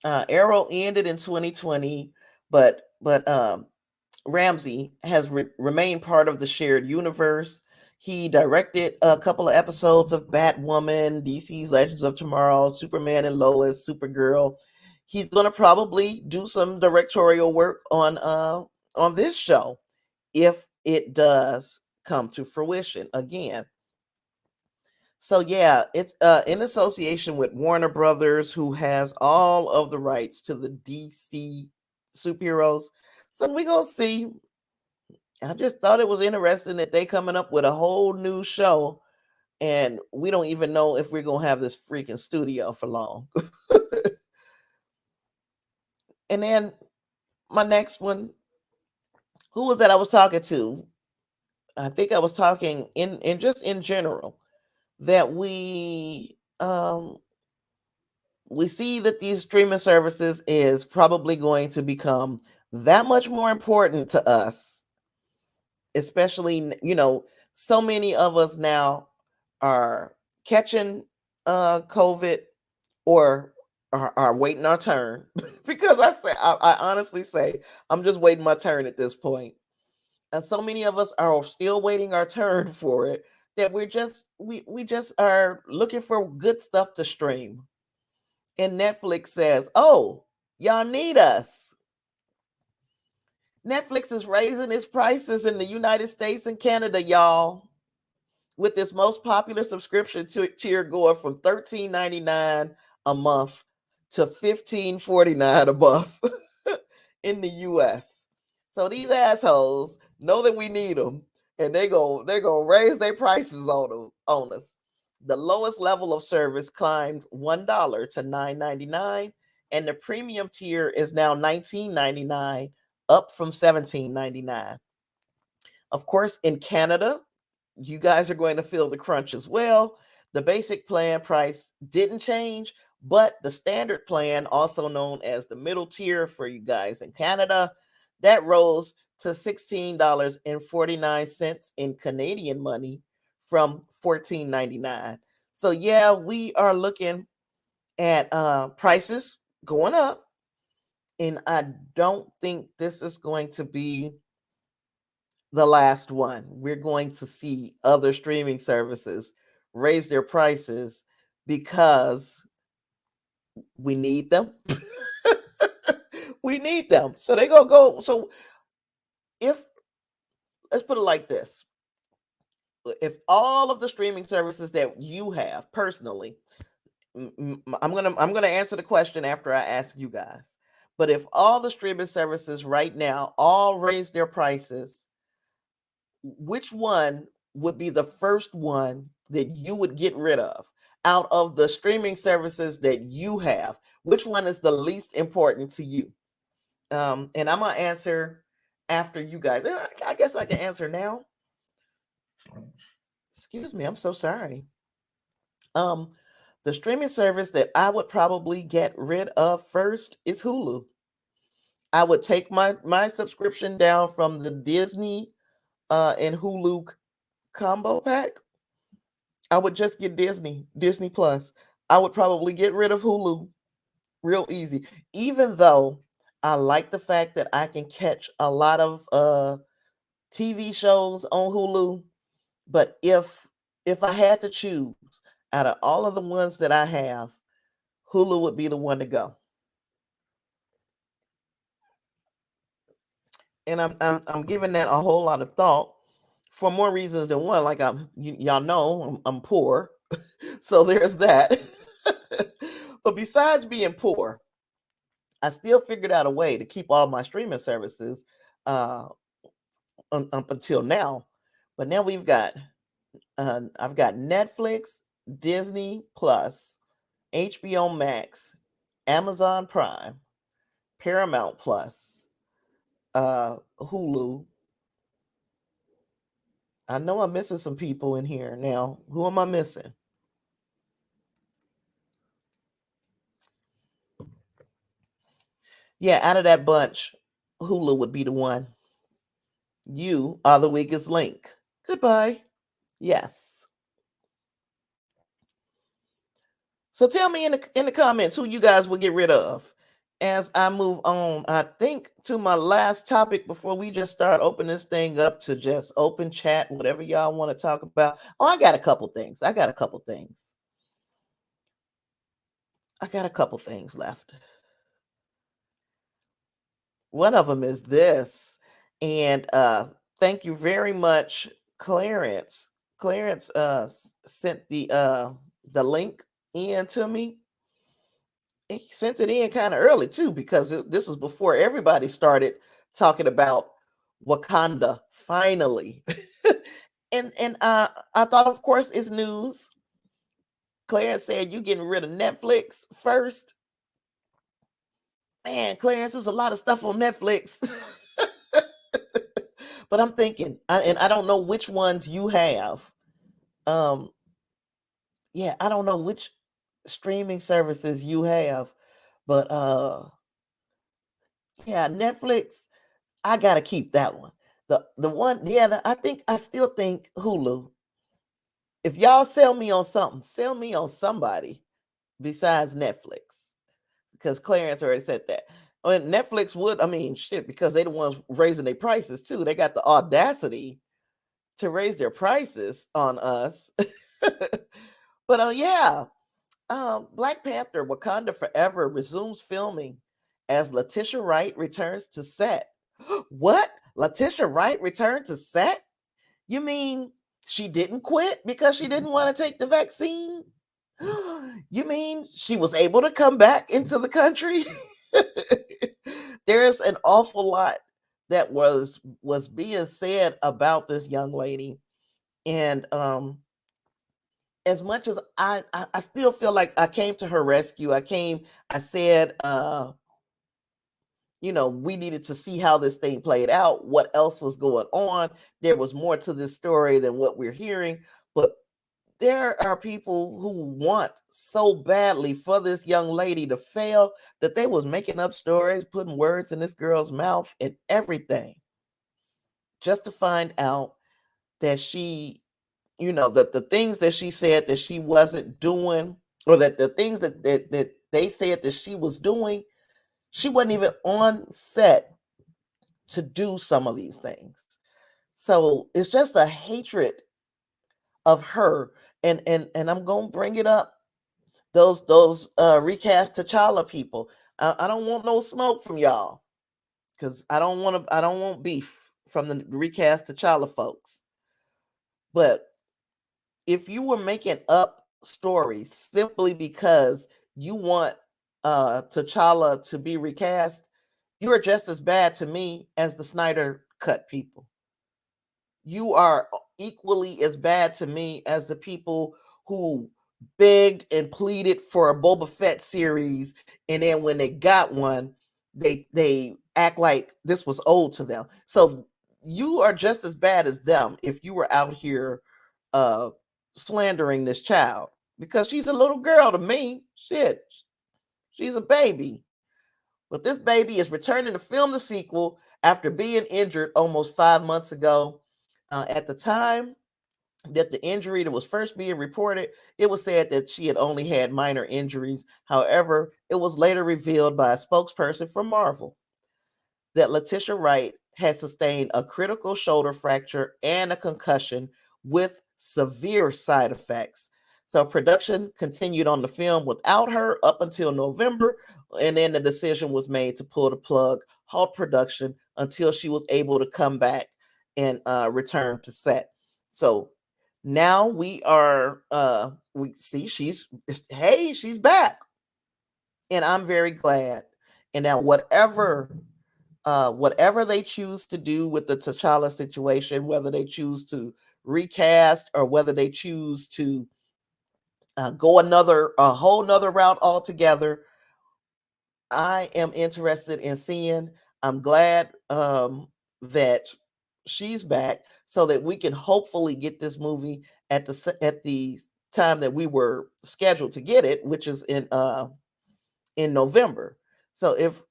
Arrow ended in 2020, but Ramsey has remained part of the shared universe. He directed a couple of episodes of Batwoman, DC's Legends of Tomorrow, Superman and Lois, Supergirl. He's going to probably do some directorial work on this show if it does come to fruition again. So yeah, it's in association with Warner Brothers, who has all of the rights to the DC superheroes. So we gonna see. I just thought it was interesting that they coming up with a whole new show, and we don't even know if we're gonna have this freaking studio for long. And then my next one, who was that I was talking to? I think I was talking in just in general that we see that these streaming services is probably going to become that much more important to us, especially, so many of us now are catching COVID, or are waiting our turn. Because I honestly say I'm just waiting my turn at this point. And so many of us are still waiting our turn for it, that we just are looking for good stuff to stream. And Netflix says, "Oh, y'all need us." Netflix is raising its prices in the United States and Canada, y'all, with its most popular subscription tier going from $13.99 a month to $15.49 a month in the US. So these assholes know that we need them, and they're gonna raise their prices on us. The lowest level of service climbed $1 to $9.99, and the premium tier is now $19.99, up from $17.99. Of course, in Canada, you guys are going to feel the crunch as well. The basic plan price didn't change, but the standard plan, also known as the middle tier for you guys in Canada, that rose to $16.49 in Canadian money from $14.99. So yeah, we are looking at prices going up, and I don't think this is going to be the last one. We're going to see other streaming services raise their prices because we need them. We need them. So they gonna go. So if let's put it like this. If all of the streaming services that you have personally, I'm gonna answer the question after I ask you guys. But if all the streaming services right now all raise their prices, which one would be the first one that you would get rid of out of the streaming services that you have? Which one is the least important to you? And I'm gonna answer after you guys. I guess I can answer now. Excuse me, I'm so sorry. Um, the streaming service that I would probably get rid of first is Hulu. I would take my subscription down from the Disney and Hulu combo pack. I would just get Disney Plus. I would probably get rid of Hulu real easy. Even though I like the fact that I can catch a lot of TV shows on Hulu, but if I had to choose out of all of the ones that I have, Hulu would be the one to go. And I'm giving that a whole lot of thought for more reasons than one. Like y'all know I'm poor, so there's that. But besides being poor, I still figured out a way to keep all my streaming services uh, up until now. But now I've got Netflix, Disney Plus, HBO Max, Amazon Prime, Paramount Plus, Hulu. I know I'm missing some people in here now. Who am I missing? Yeah, out of that bunch, Hulu would be the one. You are the weakest link. Goodbye. Yes. So tell me in the comments who you guys will get rid of as I move on. I think to my last topic before we just start opening this thing up to just open chat, whatever y'all want to talk about. Oh, I got a couple things. I got a couple things left. One of them is this, and thank you very much Clarence. Clarence sent the link in to me. He sent it in kind of early too, because this was before everybody started talking about Wakanda finally. And I thought, of course, it's news. Clarence said, "You getting rid of Netflix first?" Man, Clarence, there's a lot of stuff on Netflix. But I'm thinking, and I don't know which ones you have. Um, yeah, I don't know which streaming services you have, but yeah, Netflix, I gotta keep that one. The one, yeah, I still think Hulu. If y'all sell me on something, sell me on somebody besides Netflix. Because Clarence already said that. And Netflix would, I mean, shit, because they the ones raising their prices too. They got the audacity to raise their prices on us. But yeah, Black Panther: Wakanda Forever resumes filming as Letitia Wright returns to set. What? Letitia Wright returned to set? You mean she didn't quit because she didn't want to take the vaccine? You mean she was able to come back into the country? There's an awful lot that was being said about this young lady, and as much as I still feel like I came to her rescue. I said, we needed to see how this thing played out, what else was going on. There was more to this story than what we're hearing, but there are people who want so badly for this young lady to fail that they was making up stories, putting words in this girl's mouth and everything, just to find out that she, that the things that she said that she wasn't doing, or that the things that they said that she was doing, she wasn't even on set to do some of these things. So it's just a hatred of her. And I'm gonna bring it up. Those recast T'Challa people. I don't want no smoke from y'all, because I don't want beef from the recast T'Challa folks. But if you were making up stories simply because you want T'Challa to be recast, you are just as bad to me as the Snyder Cut people. You are equally as bad to me as the people who begged and pleaded for a Boba Fett series, and then when they got one, they act like this was old to them. So you are just as bad as them if you were out here uh slandering this child, because she's a little girl to me. Shit, she's a baby. But this baby is returning to film the sequel after being injured almost 5 months ago. At the time that the injury that was first being reported, it was said that she had only had minor injuries. However, it was later revealed by a spokesperson from Marvel that Letitia Wright had sustained a critical shoulder fracture and a concussion with severe side effects. So production continued on the film without her up until November, and then the decision was made to pull the plug, halt production until she was able to come back and return to set. So now we see she's back, and I'm very glad. And now whatever they choose to do with the T'Challa situation, whether they choose to recast or whether they choose to go a whole nother route altogether, I am interested in seeing. I'm glad that she's back, so that we can hopefully get this movie at the time that we were scheduled to get it, which is in November. So if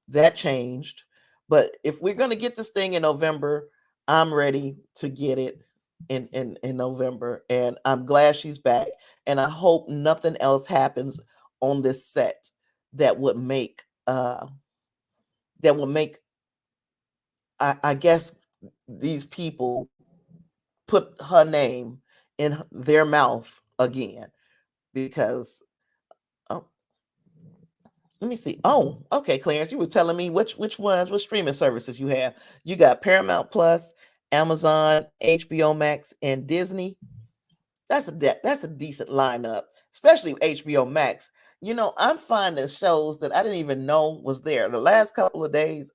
that changed, but if we're going to get this thing in November, I'm ready to get it in November, and I'm glad she's back. And I hope nothing else happens on this set that would make that would make I guess these people put her name in their mouth again, because oh, let me see. Oh, okay, Clarence, you were telling me which streaming services you have. You got Paramount Plus, Amazon, HBO Max, and Disney. That's a decent lineup, especially HBO Max. I'm finding shows that I didn't even know was there. The last couple of days,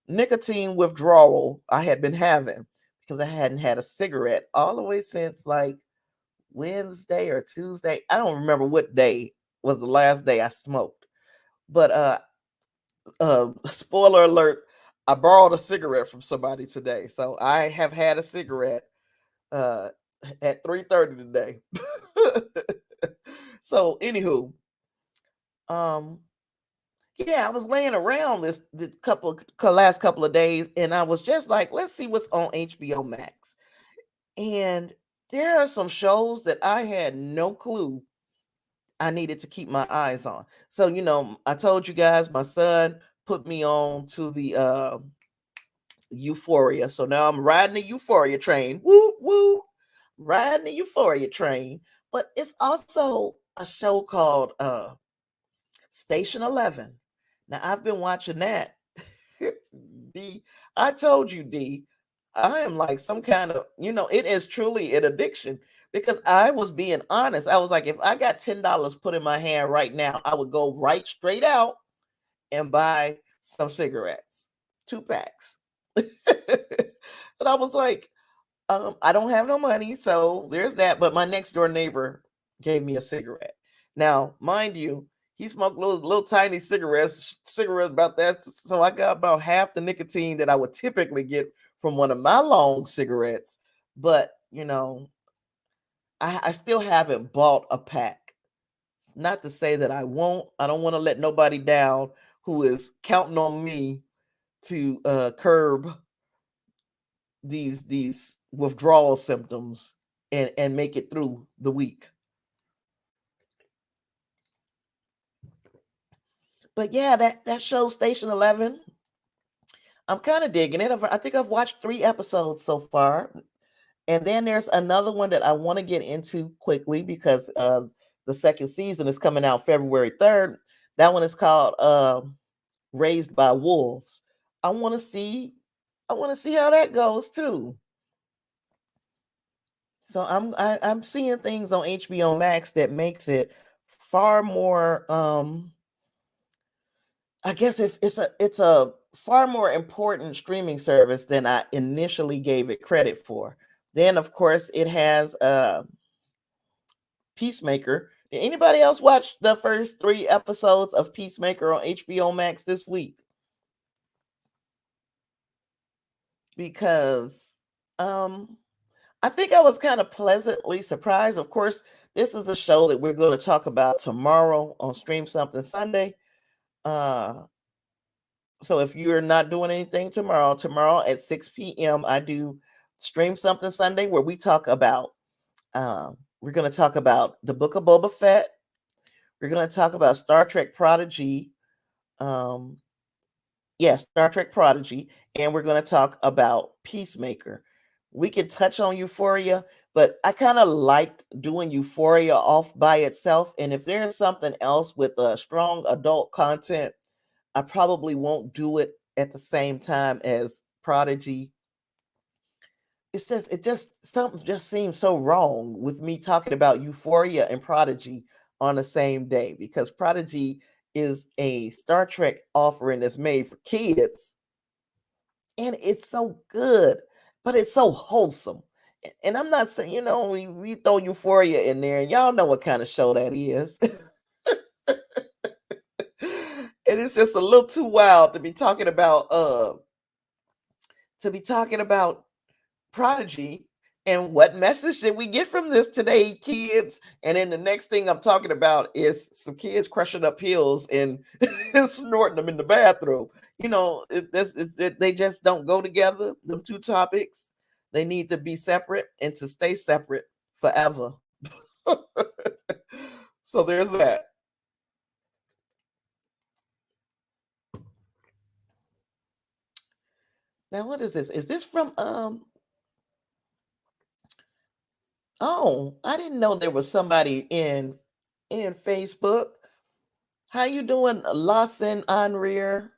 nicotine withdrawal I had been having because I hadn't had a cigarette all the way since like Wednesday or Tuesday. I don't remember what day was the last day I smoked. But spoiler alert, I borrowed a cigarette from somebody today. So I have had a cigarette uh at 3:30 today. So anywho, um yeah, I was laying around this last couple of days, and I was just like, let's see what's on HBO Max. And there are some shows that I had no clue I needed to keep my eyes on. So, I told you guys my son put me on to the Euphoria. So now I'm riding the Euphoria train. Woo woo. Riding the Euphoria train. But it's also a show called Station 11. Now I've been watching that. D, I told you, D, I am like some kind of, it is truly an addiction because I was being honest. I was like, if I got $10 put in my hand right now, I would go right straight out and buy some cigarettes, 2 packs. But I was like, I don't have no money, so there's that. But my next door neighbor gave me a cigarette. Now, mind you, he smoked little tiny cigarettes about that. So I got about half the nicotine that I would typically get from one of my long cigarettes. But I still haven't bought a pack. Not to say that I won't. I don't want to let nobody down who is counting on me to curb these withdrawal symptoms and make it through the week. But yeah, that show Station 11, I'm kind of digging it. I think I've watched 3 episodes so far. And then there's another one that I want to get into quickly because the second season is coming out February 3rd. That one is called Raised by Wolves. I want to see how that goes too. So I'm seeing things on HBO Max that makes it far more I guess if it's a far more important streaming service than I initially gave it credit for. Then of course it has Peacemaker. Did anybody else watch the first 3 episodes of Peacemaker on HBO Max this week? Because I think I was kind of pleasantly surprised. Of course, this is a show that we're going to talk about tomorrow on Stream Something Sunday. So if you're not doing anything tomorrow at 6 p.m., I do Stream Something Sunday where we talk about we're going to talk about the Book of Boba Fett. We're going to talk about Star Trek Prodigy. Star Trek Prodigy, and we're going to talk about Peacemaker. We could touch on Euphoria, but I kind of liked doing Euphoria off by itself. And if there's something else with strong adult content, I probably won't do it at the same time as Prodigy. Something just seems so wrong with me talking about Euphoria and Prodigy on the same day because Prodigy is a Star Trek offering that's made for kids, and it's so good, but it's so wholesome. And I'm not saying, we throw Euphoria in there, and y'all know what kind of show that is. And it's just a little too wild to be talking about Prodigy. And what message did we get from this today, kids? And then the next thing I'm talking about is some kids crushing up pills and snorting them in the bathroom. They just don't go together, them two topics. They need to be separate and to stay separate forever. So there's that. Now, what is this? Is this from Oh, I didn't know there was somebody in Facebook. How you doing, Lawson Anrier?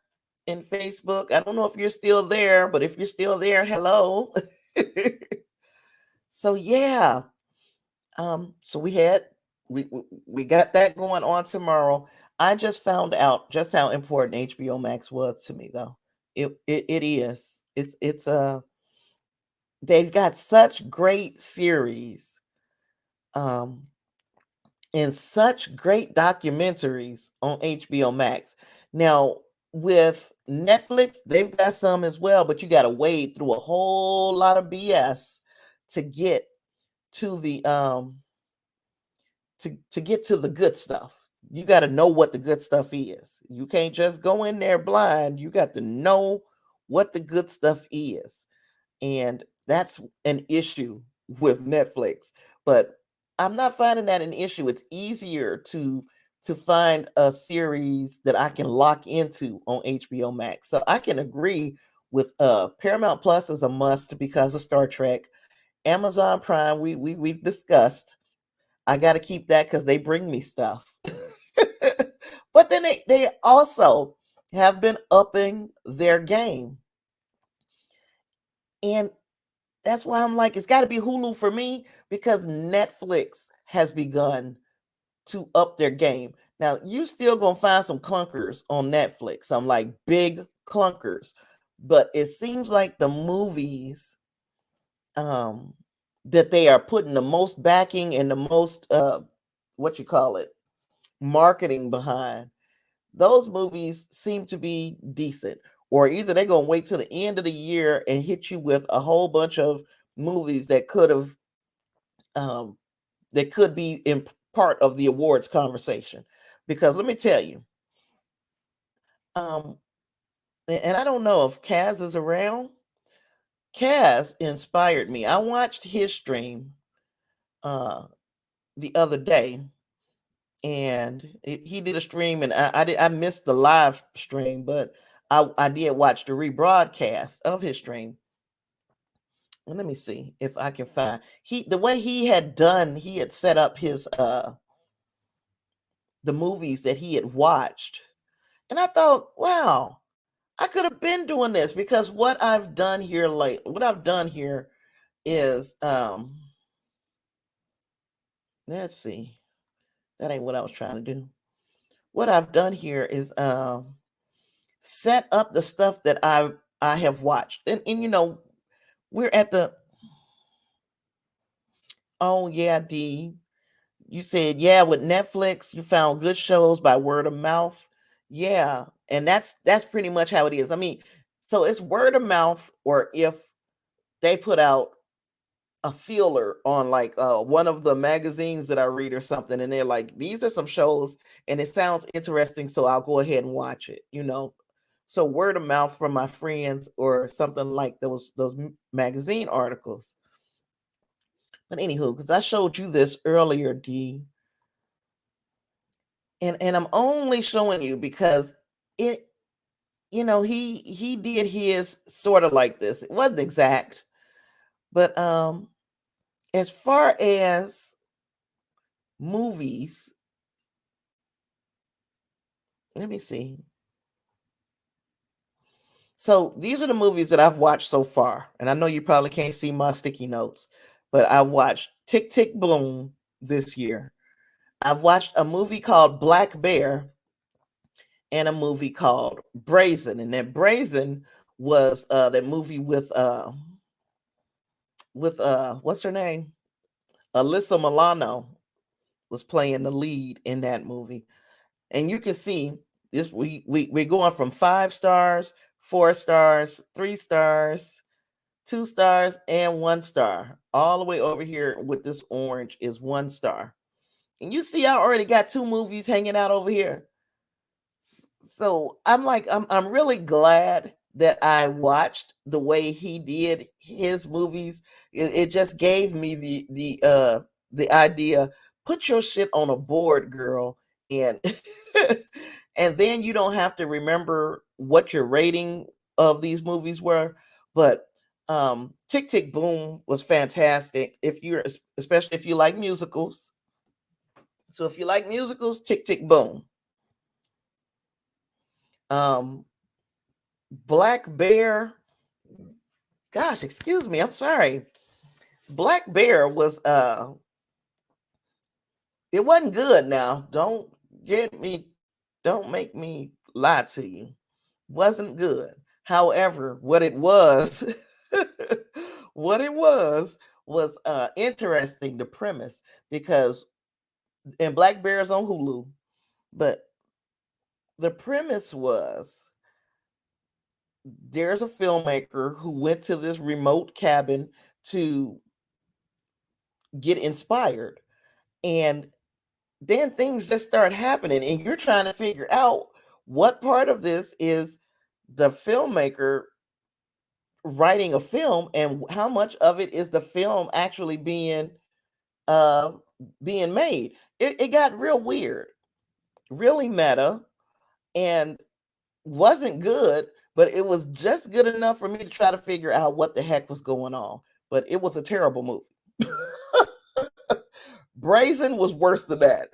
in Facebook. I don't know if you're still there, but if you're still there, hello. So yeah, so we got that going on tomorrow. I just found out just how important HBO Max was to me, though. It is. It's they've got such great series, um, and such great documentaries on HBO Max. Now with Netflix, they've got some as well, but you got to wade through a whole lot of BS to get to the to get to the good stuff. You got to know what the good stuff is. You can't just go in there blind. You got to know what the good stuff is. And that's an issue with Netflix. But I'm not finding that an issue. It's easier to find a series that I can lock into on HBO Max. So I can agree with Paramount Plus is a must because of Star Trek. Amazon Prime, we've discussed. I got to keep that because they bring me stuff. But then they also have been upping their game. And that's why I'm like, it's got to be Hulu for me because Netflix has begun to up their game. Now, you still going to find some clunkers on Netflix, some like big clunkers. But it seems like the movies um, that they are putting the most backing and the most, what you call it, marketing behind, those movies seem to be decent. Or either they're going to wait till the end of the year and hit you with a whole bunch of movies that could have um, that could be in part of the awards conversation. Because let me tell you, um, and I don't know if Kaz is around. Kaz inspired me. I watched his stream uh, the other day, and he did a stream, and I missed the live stream, but I did watch the rebroadcast of his stream. And let me see if I can find the way he had set up his the movies that he had watched. And I thought, wow, I could have been doing this because what I've done here is let's see. That ain't what I was trying to do. What I've done here is set up the stuff that I have watched. And we're at the oh yeah, D. You said, yeah, with Netflix, you found good shows by word of mouth. Yeah. And that's pretty much how it is. I mean, so it's word of mouth, or if they put out a feeler on like one of the magazines that I read or something, and they're like, these are some shows and it sounds interesting, so I'll go ahead and watch it. So word of mouth from my friends or something like those magazine articles. But anywho, because I showed you this earlier, D, and I'm only showing you because it he did his sort of like this. It wasn't exact, but as far as movies, let me see. So these are the movies that I've watched so far, and I know you probably can't see my sticky notes, but I watched Tick Tick Boom this year. I've watched a movie called Black Bear and a movie called Brazen, and that Brazen was that movie with what's her name, Alyssa Milano was playing the lead in that movie. And you can see this we're going from 5 stars, 4 stars, 3 stars, 2 stars, and 1 star. All the way over here with this orange is 1 star. And you see I already got 2 movies hanging out over here. So I'm like, I'm really glad that I watched the way he did his movies. It just gave me the idea. Put your shit on a board, girl, and and then you don't have to remember what your rating of these movies were. But Tick Tick Boom was fantastic. If you're especially if you like musicals. So if you like musicals, Tick Tick Boom. Um, Black Bear. Gosh, excuse me. I'm sorry. Black Bear was it wasn't good now. Don't make me lie to you. Wasn't good. However, what it was what it was interesting, the premise, because and Black Bear is on Hulu, but the premise was there's a filmmaker who went to this remote cabin to get inspired, and then things just start happening, and you're trying to figure out what part of this is the filmmaker writing a film and how much of it is the film actually uh being made. It got real weird, really meta, and wasn't good, but it was just good enough for me to try to figure out what the heck was going on. But it was a terrible movie. Brazen was worse than that.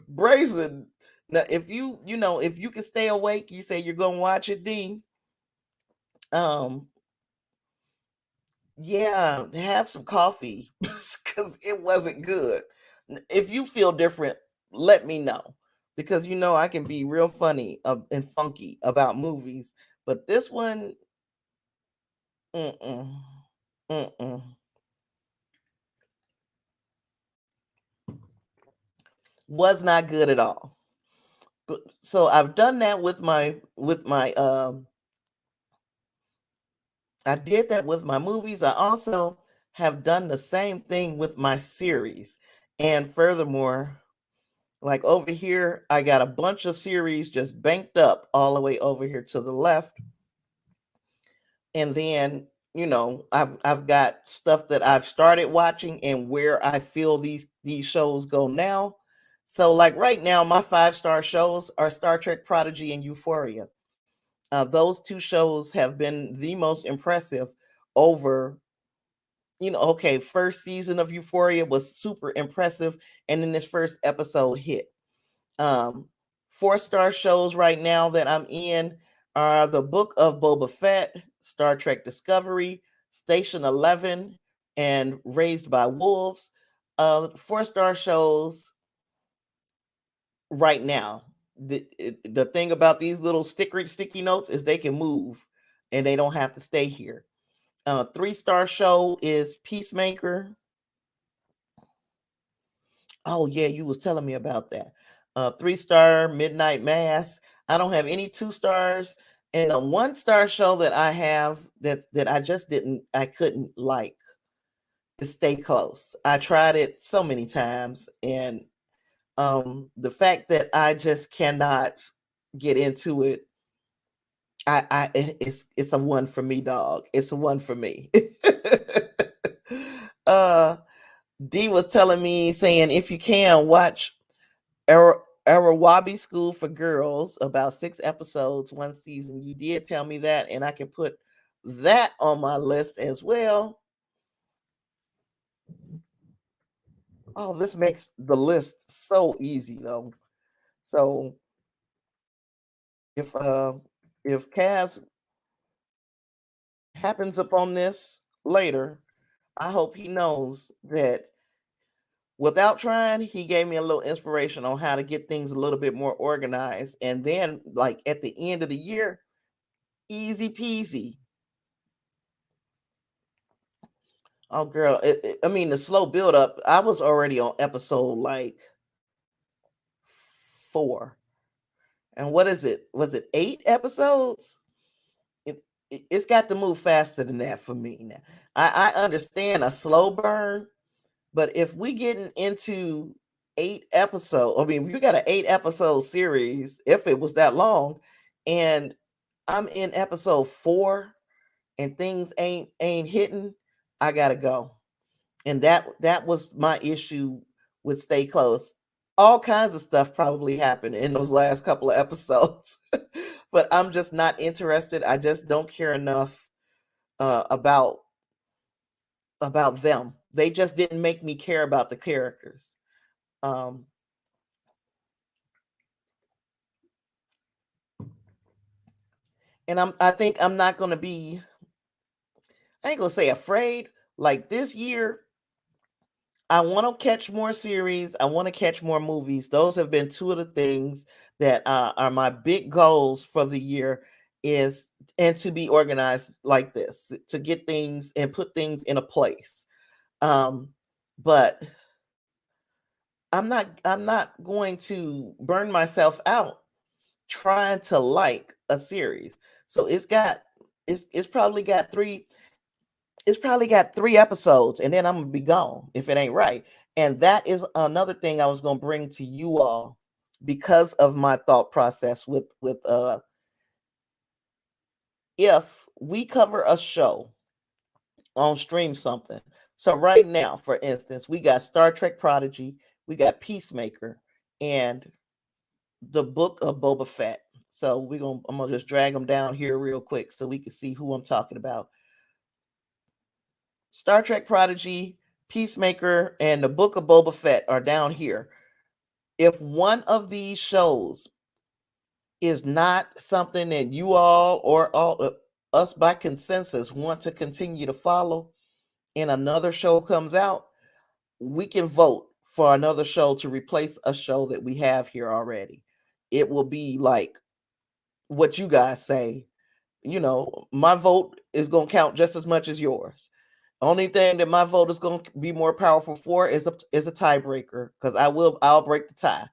Brazen. Now, if if you can stay awake, you say you're gonna watch it, D. Um, yeah, have some coffee because it wasn't good. If you feel different, let me know, because I can be real funny and funky about movies, but this one, mm-mm, mm-mm, was not good at all. But so I've done that with my I did that with my movies. I also have done the same thing with my series. And furthermore, like over here, I got a bunch of series just banked up all the way over here to the left. And then, I've got stuff that I've started watching and where I feel these shows go now. So like right now, my 5-star shows are Star Trek Prodigy and Euphoria. Those two shows have been the most impressive over, okay, first season of Euphoria was super impressive, and then this first episode hit. Um, 4-star shows right now that I'm in are The Book of Boba Fett, Star Trek Discovery, Station 11, and Raised by Wolves. 4-star shows right now. The thing about these little sticky notes is they can move and they don't have to stay here. 3-star show is Peacemaker. Oh yeah, you was telling me about that. 3-star Midnight Mass. I don't have any 2 stars, and a 1-star show that I have that I couldn't like to Stay Close. I tried it so many times, and the fact that I just cannot get into it, it's a one for me, dog. It's a one for me. uh D was telling me, saying if you can watch Arawabi School for Girls, about 6 episodes, 1 season. You did tell me that, and I can put that on my list as well. Oh, this makes the list so easy though. So if uh if Kaz happens upon this later, I hope he knows that without trying, he gave me a little inspiration on how to get things a little bit more organized. And then, like at the end of the year, easy peasy. Oh, girl. I mean, the slow build up, I was already on episode like 4. And what is it? Was it 8 episodes? It's got to move faster than that for me now. I understand a slow burn, but if we getting into 8 episodes, I mean, if you got an 8 episode series, if it was that long, and I'm in episode 4 and things ain't hitting, I gotta go. And that was my issue with Stay Close. All kinds of stuff probably happened in those last couple of episodes, but I'm just not interested. I just don't care enough about them. They just didn't make me care about the characters. Um, And I think I'm not going to be, I ain't going to say afraid. Like this year, I want to catch more series. I want to catch more movies. Those have been two of the things that are my big goals for the year, is and to be organized like this, to get things and put things in a place. Um, but I'm not going to burn myself out trying to like a series. So it's probably got three episodes, and then I'm gonna be gone if it ain't right. And that is another thing I was gonna bring to you all, because of my thought process with if we cover a show on Stream Something. So right now, for instance, we got Star Trek Prodigy, we got Peacemaker, and the Book of Boba Fett. So I'm gonna just drag them down here real quick so we can see who I'm talking about. Star Trek Prodigy, Peacemaker, and the Book of Boba Fett are down here. If one of these shows is not something that you all or all us by consensus want to continue to follow, and another show comes out, we can vote for another show to replace a show that we have here already. It will be like what you guys say. My vote is going to count just as much as yours. Only thing that my vote is going to be more powerful for is a tiebreaker, because I'll break the tie.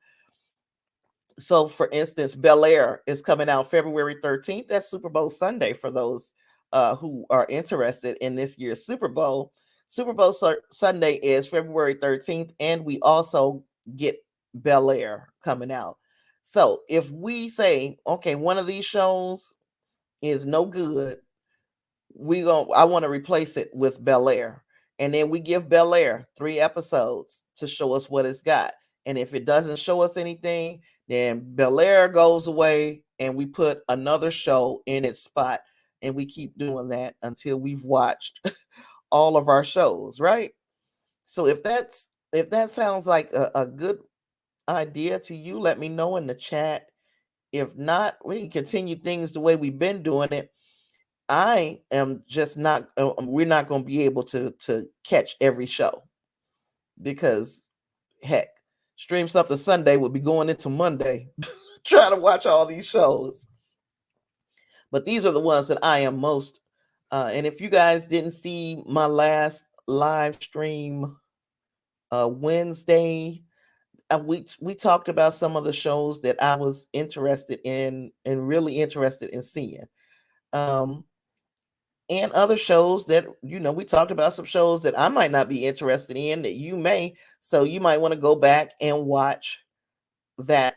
So, for instance, Bel Air is coming out February 13th. That's Super Bowl Sunday for those who are interested in this year's Super Bowl. Super Bowl Sunday is February 13th, and we also get Bel Air coming out. So, if we say, okay, one of these shows is no good, I want to replace it with Bel Air. And then we give Bel Air 3 episodes to show us what it's got. And if it doesn't show us anything, then Bel Air goes away and we put another show in its spot. And we keep doing that until we've watched all of our shows, right? So if that sounds like a good idea to you, let me know in the chat. If not, we can continue things the way we've been doing it. I am just not. We're not going to be able to catch every show, because heck, Stream Something Sunday would be going into Monday, trying to watch all these shows. But these are the ones that I am most. And if you guys didn't see my last live stream Wednesday, we talked about some of the shows that I was interested in and really interested in seeing. Um, and other shows that we talked about some shows that I might not be interested in that you may, so you might want to go back and watch that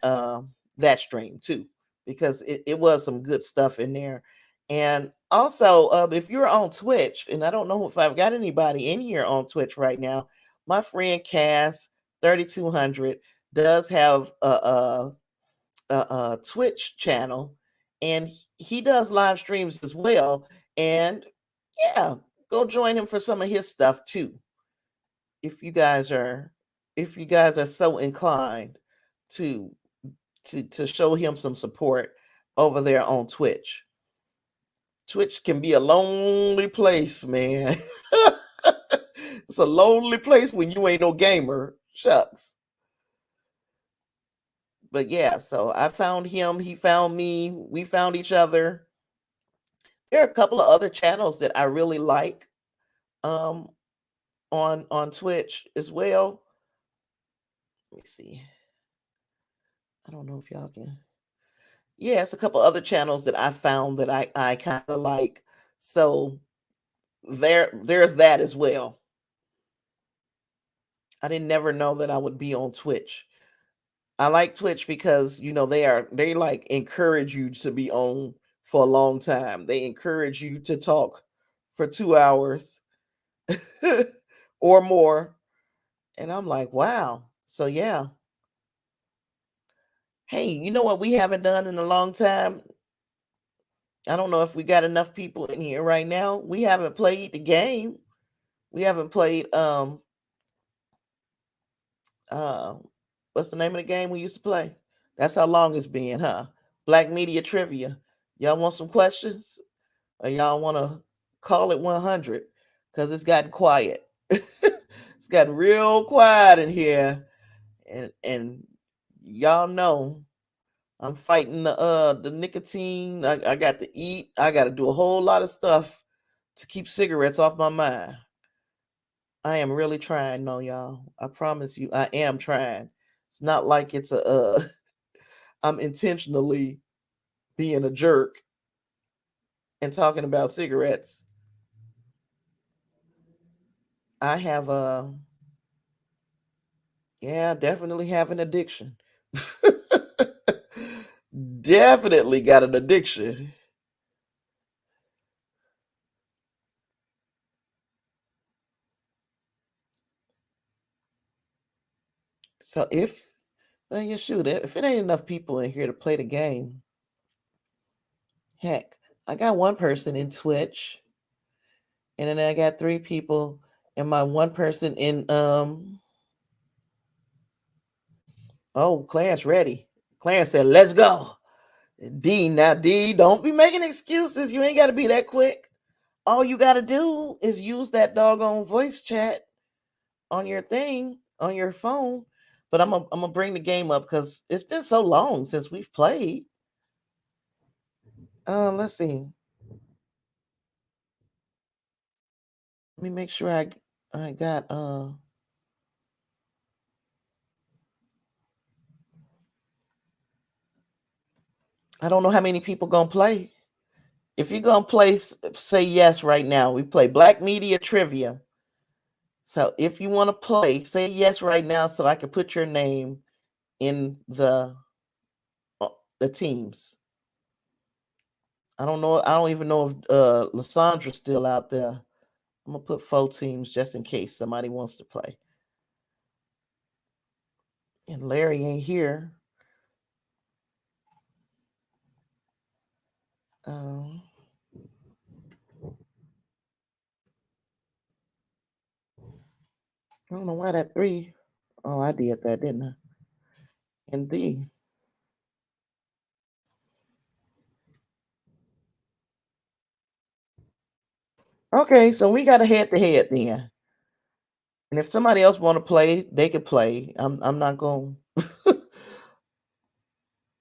stream too, because it was some good stuff in there. And also, if you're on Twitch, and I don't know if I've got anybody in here on Twitch right now, my friend Cass 3200 does have a Twitch channel, and he does live streams as well. And yeah, go join him for some of his stuff too. If you guys are so inclined to to show him some support over there on Twitch. Twitch can be a lonely place, man. It's a lonely place when you ain't no gamer. Shucks. But yeah, so I found him, he found me, we found each other. There are a couple of other channels that I really like um on Twitch as well. Let me see. I don't know if y'all can. Yeah, it's a couple other channels that I found that I kind of like. So there's that as well. I didn't never know that I would be on Twitch. I like Twitch because they like encourage you to be on for a long time. They encourage you to talk for 2 hours or more. And I'm like, wow. So yeah. Hey, you know what we haven't done in a long time? I don't know if we got enough people in here right now. We haven't played the game. We haven't played uh what's the name of the game we used to play? That's how long it's been, huh? Black Media Trivia. Y'all want some questions? Or y'all want to call it 100? Because it's gotten quiet. It's gotten real quiet in here. And y'all know I'm fighting the nicotine. I got to eat. I got to do a whole lot of stuff to keep cigarettes off my mind. I am really trying, no, y'all. I promise you, I am trying. It's not like it's I'm intentionally being a jerk and talking about cigarettes. I have yeah, definitely have an addiction. Definitely got an addiction. So if well, you shoot it. If it ain't enough people in here to play the game, heck, I got one person in Twitch, and then I got 3 people, and my one person in Oh, Clarence ready. Clarence said, "Let's go." D, now D, don't be making excuses. You ain't got to be that quick. All you got to do is use that doggone voice chat on your thing on your phone. But I'm gonna bring the game up because it's been so long since we've played. Let's see. Let me make sure I got I don't know how many people gonna play. If you're gonna play, say yes right now. We play Black Media Trivia. So if you want to play, say yes right now so I can put your name in the teams. I don't know. I don't even know if Lassandra's still out there. I'm gonna put 4 teams just in case somebody wants to play. And Larry ain't here. Um, I don't know why that 3. Oh, I did that, didn't I? Indeed. Okay, so we got a head-to-head then. And if somebody else want to play, they could play. I'm not going.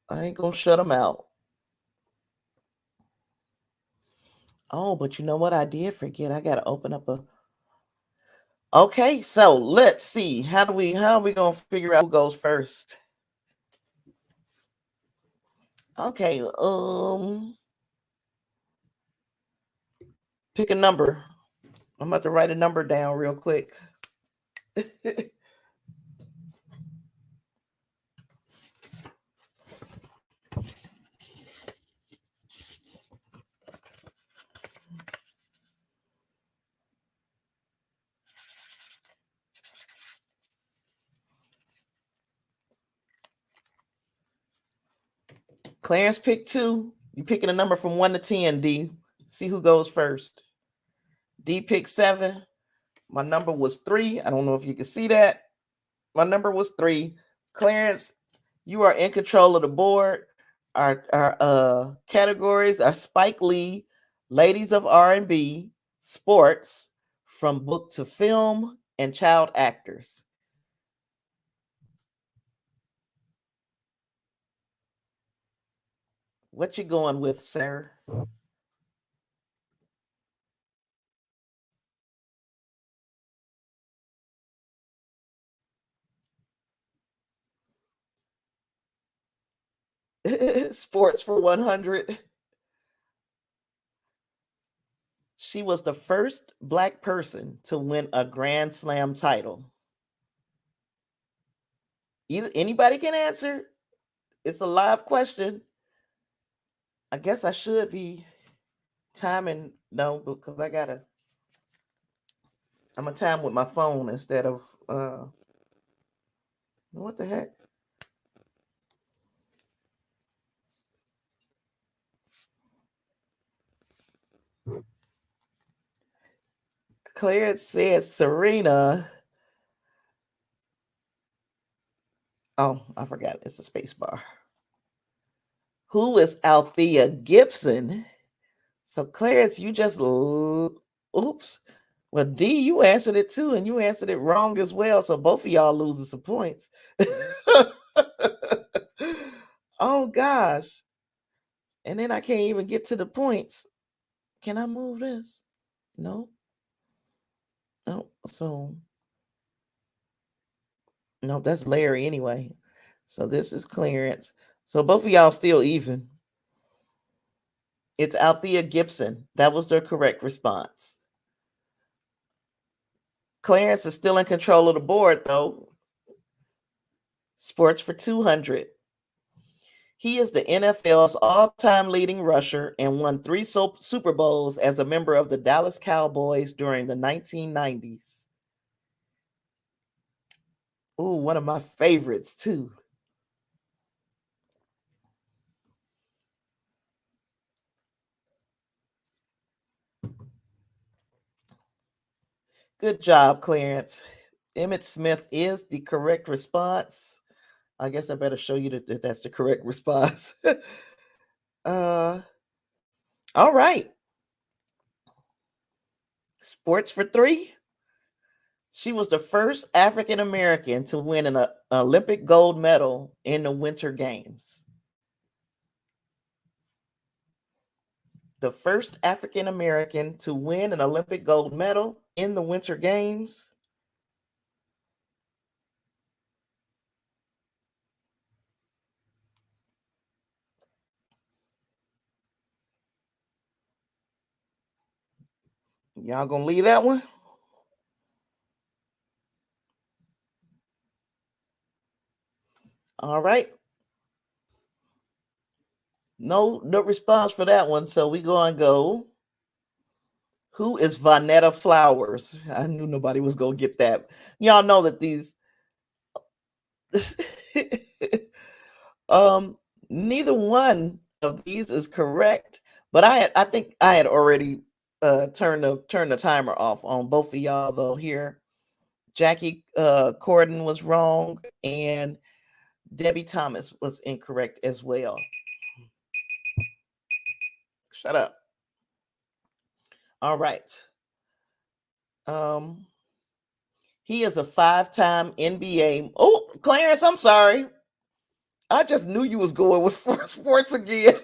I ain't gonna shut them out. Oh, but you know what? I did forget. I gotta open up a. Okay, so let's see. How are we gonna figure out who goes first? Okay, pick a number. I'm about to write a number down real quick. Clarence picked 2. You picking a number from 1 to 10, D. See who goes first. D picked 7. My number was 3. I don't know if you can see that. My number was 3. Clarence, you are in control of the board. Our categories are Spike Lee, Ladies of R&B, Sports, From Book to Film, and Child Actors. What you going with, sir? Sports for 100. She was the first Black person to win a Grand Slam title. Either anybody can answer. It's a live question. I guess I should be timing no because I'm a time with my phone instead of what the heck? Claire said Serena. Oh, I forgot. It's a space bar. Who is Althea Gibson? So Clarence, you just oops. Well, D, you answered it too, and you answered it wrong as well. So both of y'all losing some points. Oh gosh. And then I can't even get to the points. Can I move this? No. Oh, so no, that's Larry anyway. So this is Clarence. So both of y'all still even. It's Althea Gibson. That was their correct response. Clarence is still in control of the board, though. Sports for 200. He is the NFL's all-time leading rusher and won 3 Super Bowls as a member of the Dallas Cowboys during the 1990s. Ooh, one of my favorites, too. Good job, Clarence. Emmett Smith is the correct response. I guess I better show you that that's the correct response. All right. Sports for 3. She was the first African American to win an Olympic gold medal in the Winter Games. The first African American to win an Olympic gold medal in the Winter Games. Y'all gonna leave that one? All right. No response for that one. So we gonna go. Who is Vonetta Flowers? I knew nobody was gonna get that. Y'all know that these neither one of these is correct, but I think I had already turned the timer off on both of y'all though here. Jackie Corden was wrong and Debbie Thomas was incorrect as well. Shut up. All right. He is a 5-time NBA. Oh, Clarence, I'm sorry. I just knew you was going with sports again.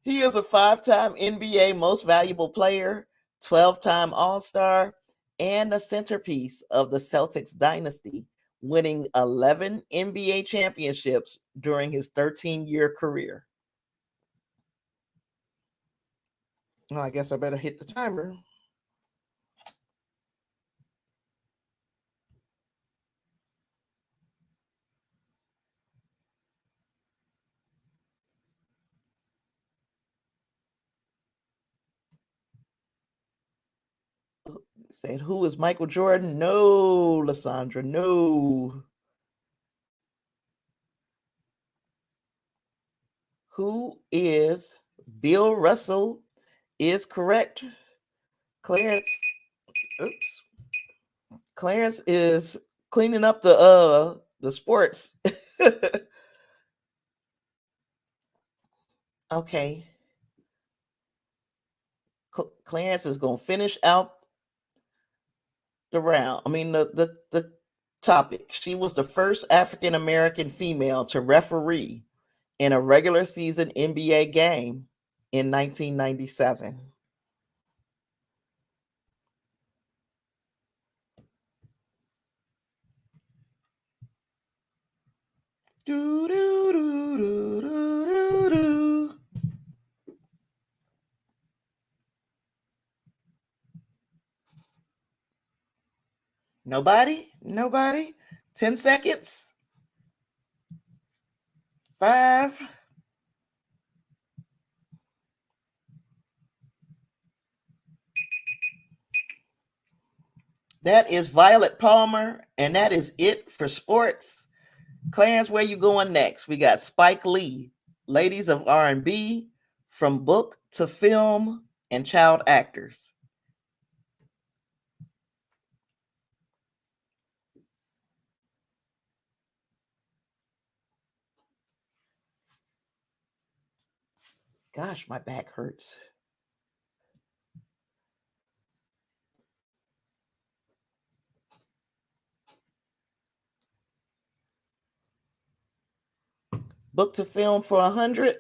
He is a 5-time NBA Most Valuable Player, 12-time All-Star, and a centerpiece of the Celtics dynasty, winning 11 NBA championships during his 13-year career. Well, I guess I better hit the timer. Said, who is Michael Jordan? No, Lysandra, no. Who is Bill Russell is correct. Clarence, oops. Clarence is cleaning up the sports. Okay. Clarence is going to finish out the round. I mean the topic. She was the first African American female to referee in a regular season NBA game in 1997. Do, do, do, do, do, do. Nobody? Nobody? 10 seconds? 5. That is Violet Palmer, and that is it for sports. Clarence, where you going next? We got Spike Lee, Ladies of R&B, From Book to Film, and Child Actors. Gosh, my back hurts. Book to film for 100.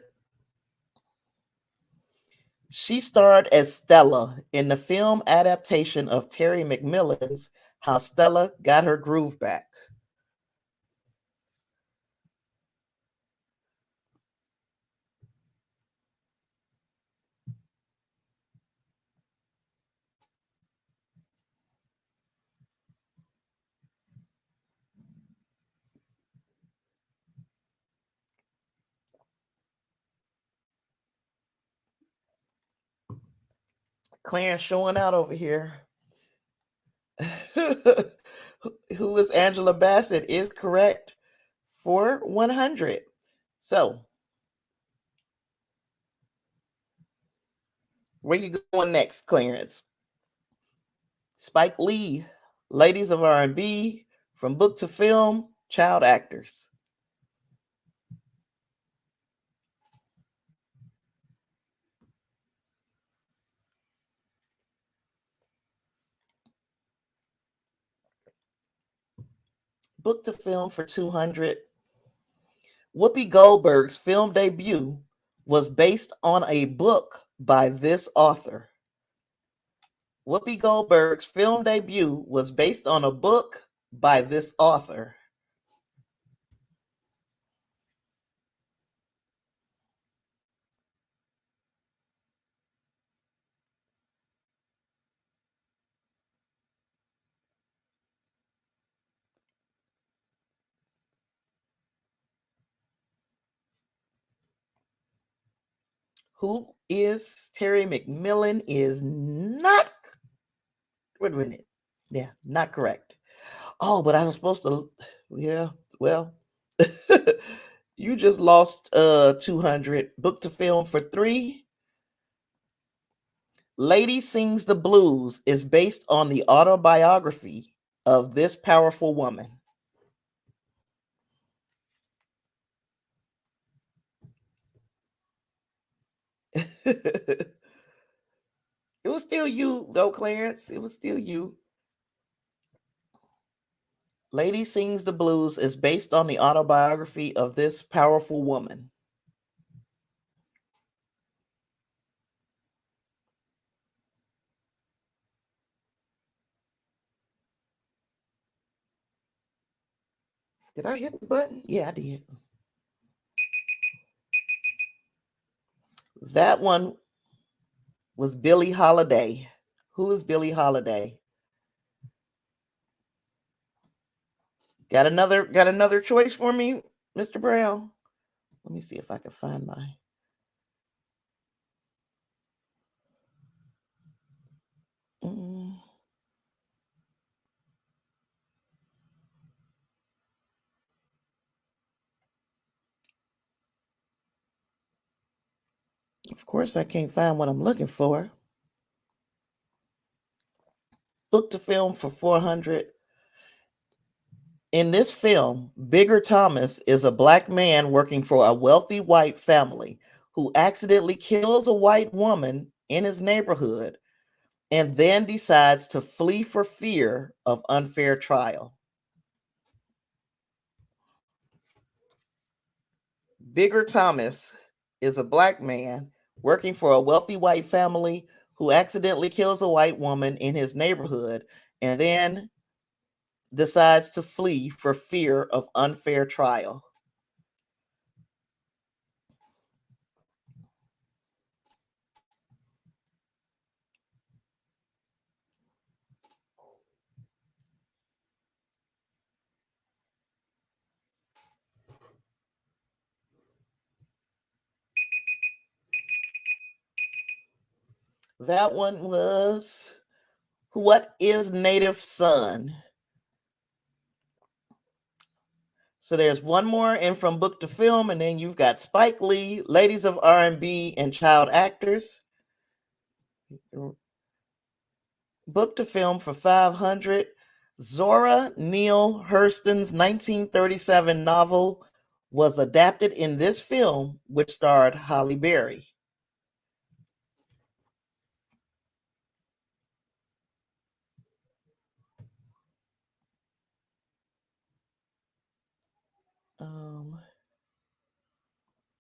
She starred as Stella in the film adaptation of Terry McMillan's How Stella Got Her Groove Back. Clarence showing out over here. Who is Angela Bassett is correct for 100. So, where you going next, Clarence? Spike Lee, Ladies of R&B, From Book to Film, Child Actors. Book to Film for 200. Whoopi Goldberg's film debut was based on a book by this author. Whoopi Goldberg's film debut was based on a book by this author. Who is Terry McMillan is not. Wait a minute. Yeah, not correct. Oh, but I was supposed to. Yeah, well, you just lost 200. Book to film for 3. Lady Sings the Blues is based on the autobiography of this powerful woman. It was still you, though, Clarence. It was still you. Lady Sings the Blues is based on the autobiography of this powerful woman. Did I hit the button? Yeah, I did. That one was Billie Holiday. Who is Billie Holiday? Got another choice for me, Mr. Brown? Let me see if I can find my. Of course, I can't find what I'm looking for. Book to film for 400. In this film, Bigger Thomas is a black man working for a wealthy white family who accidentally kills a white woman in his neighborhood and then decides to flee for fear of unfair trial. Bigger Thomas is a black man working for a wealthy white family who accidentally kills a white woman in his neighborhood and then decides to flee for fear of unfair trial. That one was What is Native Son? So there's one more in From Book to Film, and then you've got Spike Lee, Ladies of R&B, and Child Actors. Book to Film for 500. Zora Neale Hurston's 1937 novel was adapted in this film, which starred Halle Berry.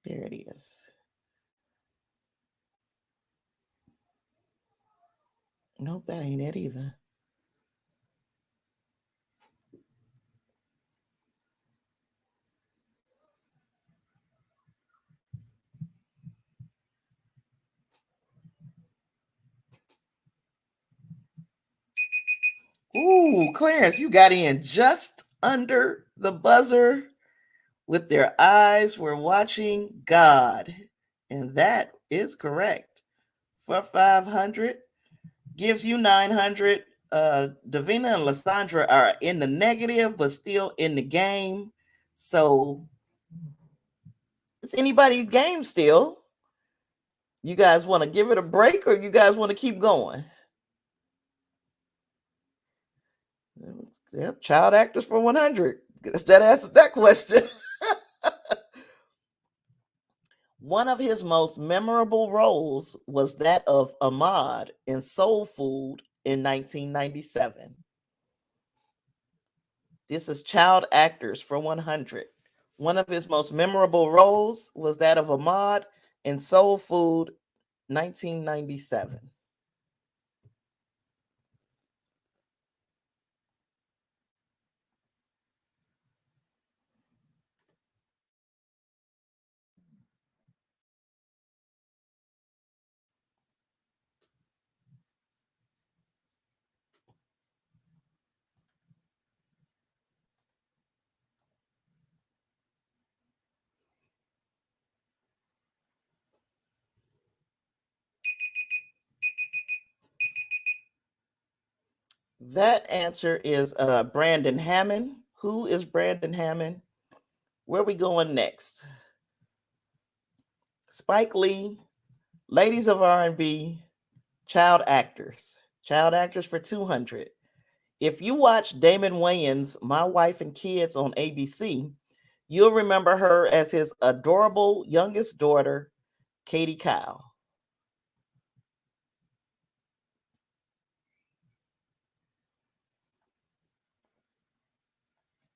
There it is. Nope, that ain't it either. Ooh, Clarence, you got in just under the buzzer. With their eyes were watching God. And that is correct. For 500, gives you 900. Davina and Lysandra are in the negative, but still in the game. So it's anybody's game still. You guys want to give it a break or you guys want to keep going? Yeah, child actors for 100. That answers that question. One of his most memorable roles was that of Ahmad in Soul Food in 1997. This is child actors for 100. One of his most memorable roles was that of Ahmad in Soul Food 1997. That answer is Brandon Hammond. Who is Brandon Hammond? Where are we going next? Spike Lee, Ladies of R&B, child actors. Child actors for 200. If you watch Damon Wayans' My Wife and Kids on ABC, you'll remember her as his adorable youngest daughter, Katie Kyle.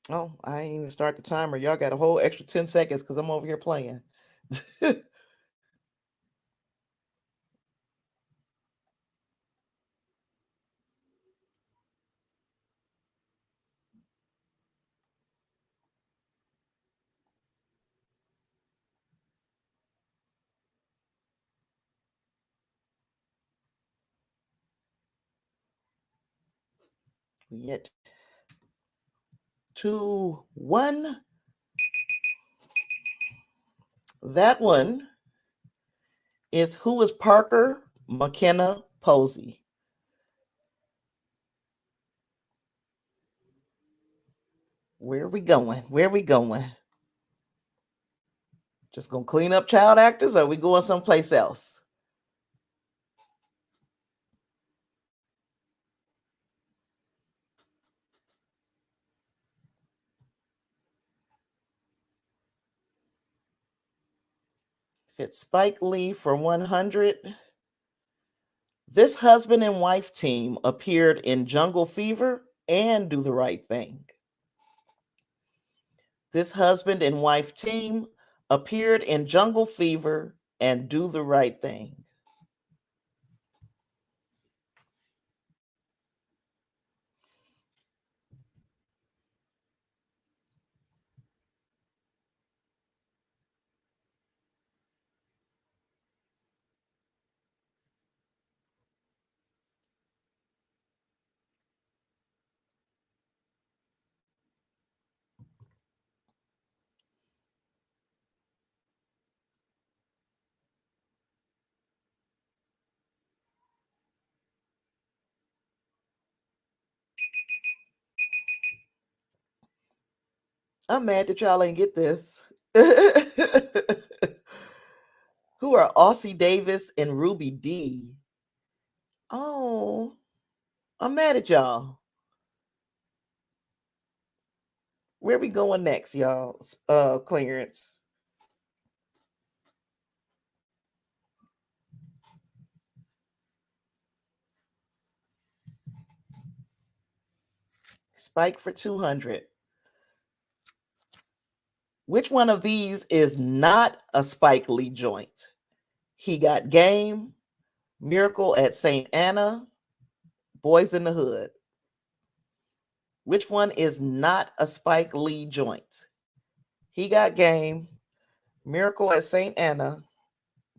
Oh, I ain't even start the timer. Y'all got a whole extra 10 seconds because I'm over here playing. Yet 2, 1. That one is who is Parker McKenna Posey. Where are we going? Where are we going? Just gonna clean up child actors, or are we going someplace else? Said Spike Lee for 100. This husband and wife team appeared in Jungle Fever and Do the Right Thing. This husband and wife team appeared in Jungle Fever and Do the Right Thing. I'm mad that y'all ain't get this. Who are Aussie Davis and Ruby D? Oh, I'm mad at y'all. Where we going next, y'all? Clearance. Spike for 200. Which one of these is not a Spike Lee joint? He Got Game, Miracle at St. Anna, Boys in the Hood. Which one is not a Spike Lee joint? He Got Game, Miracle at St. Anna,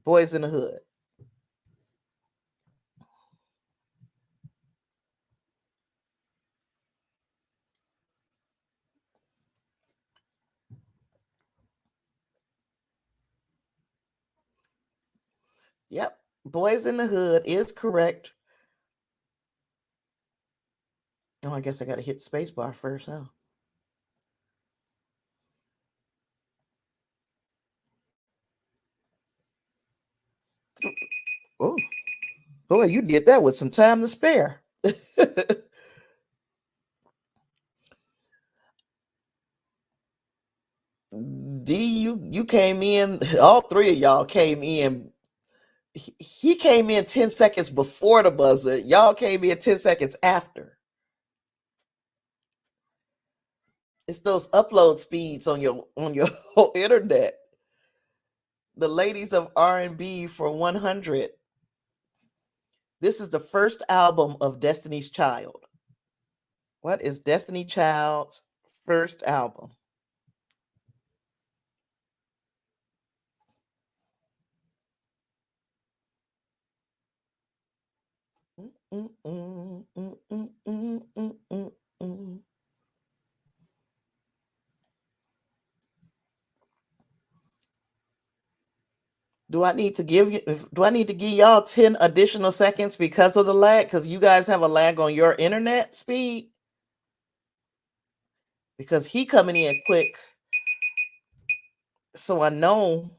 Boys in the Hood. Yep, Boys in the Hood is correct. Oh, I guess I got to hit spacebar first, huh? Oh, boy, you did that with some time to spare. D, you came in. All three of y'all came in. He came in 10 seconds before the buzzer. Y'all came in 10 seconds after. It's those upload speeds on your whole internet. The Ladies of R&B for 100. This is the first album of Destiny's Child. What is Destiny Child's first album? Do I need to give you? Do I need to give y'all 10 additional seconds because of the lag? Because you guys have a lag on your internet speed. Because he coming in quick, so I know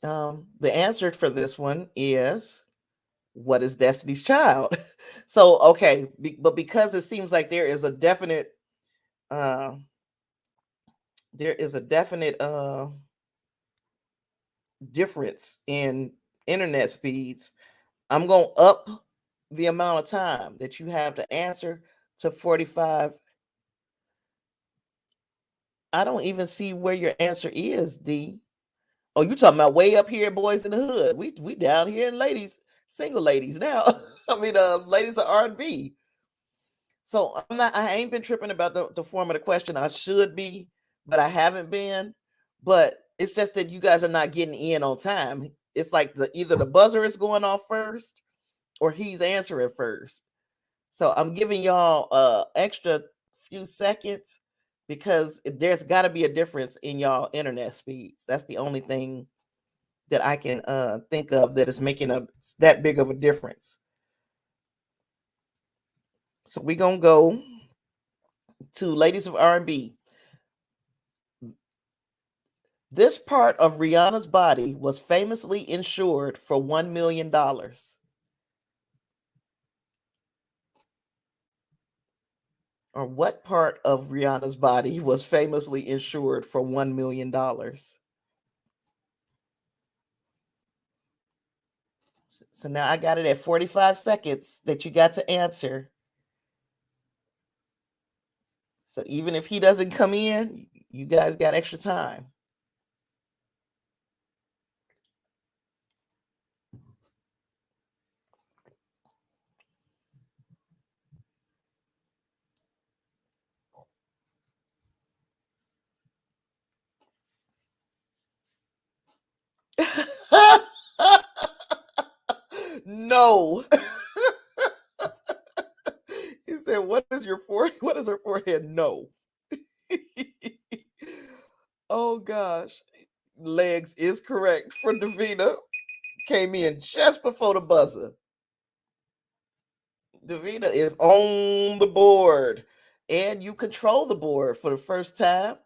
the answer for this one is what is Destiny's Child? So okay, but because it seems like there is a definite uh difference in internet speeds, I'm going to up the amount of time that you have to answer to 45. I don't even see where your answer is, D. Oh, you talking about way up here, Boys in the Hood. We down here in ladies, single ladies now. I mean, ladies of R&B. So I ain't been tripping about the form of the question. I should be, but I haven't been. But it's just that you guys are not getting in on time. It's like either the buzzer is going off first or he's answering first. So I'm giving y'all extra few seconds because there's got to be a difference in y'all internet speeds. That's the only thing that I can think of that is making that big of a difference. So we're gonna go to Ladies of R&B. This part of Rihanna's body was famously insured for $1 million. Or what part of Rihanna's body was famously insured for $1 million? So now I got it at 45 seconds that you got to answer. So even if he doesn't come in, you guys got extra time. No. He said, "What is your forehead? What is her forehead?" No. Oh gosh. Legs is correct for Davina. Came in just before the buzzer. Davina is on the board. And you control the board for the first time.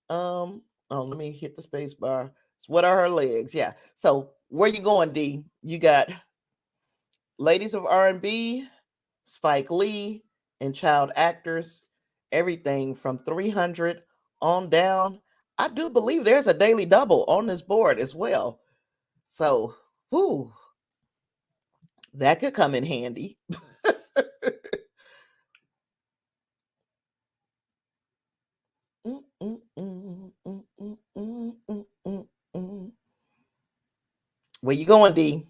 Let me hit the space bar. So what are her legs? Yeah. So where you going, D? You got Ladies of R&B, Spike Lee, and child actors, everything from 300 on down. I do believe there's a daily double on this board as well. So, whoo, that could come in handy. Where you going, D?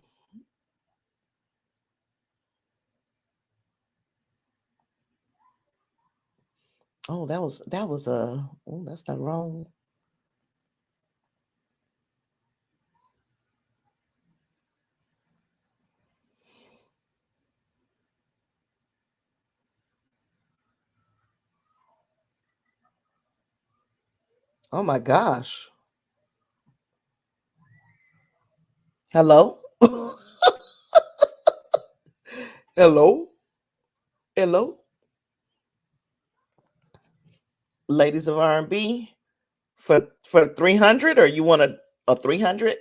Oh, that was oh, that's not wrong. Oh my gosh. Hello? Hello? Hello? Ladies of R&B for 300, or you want a 300?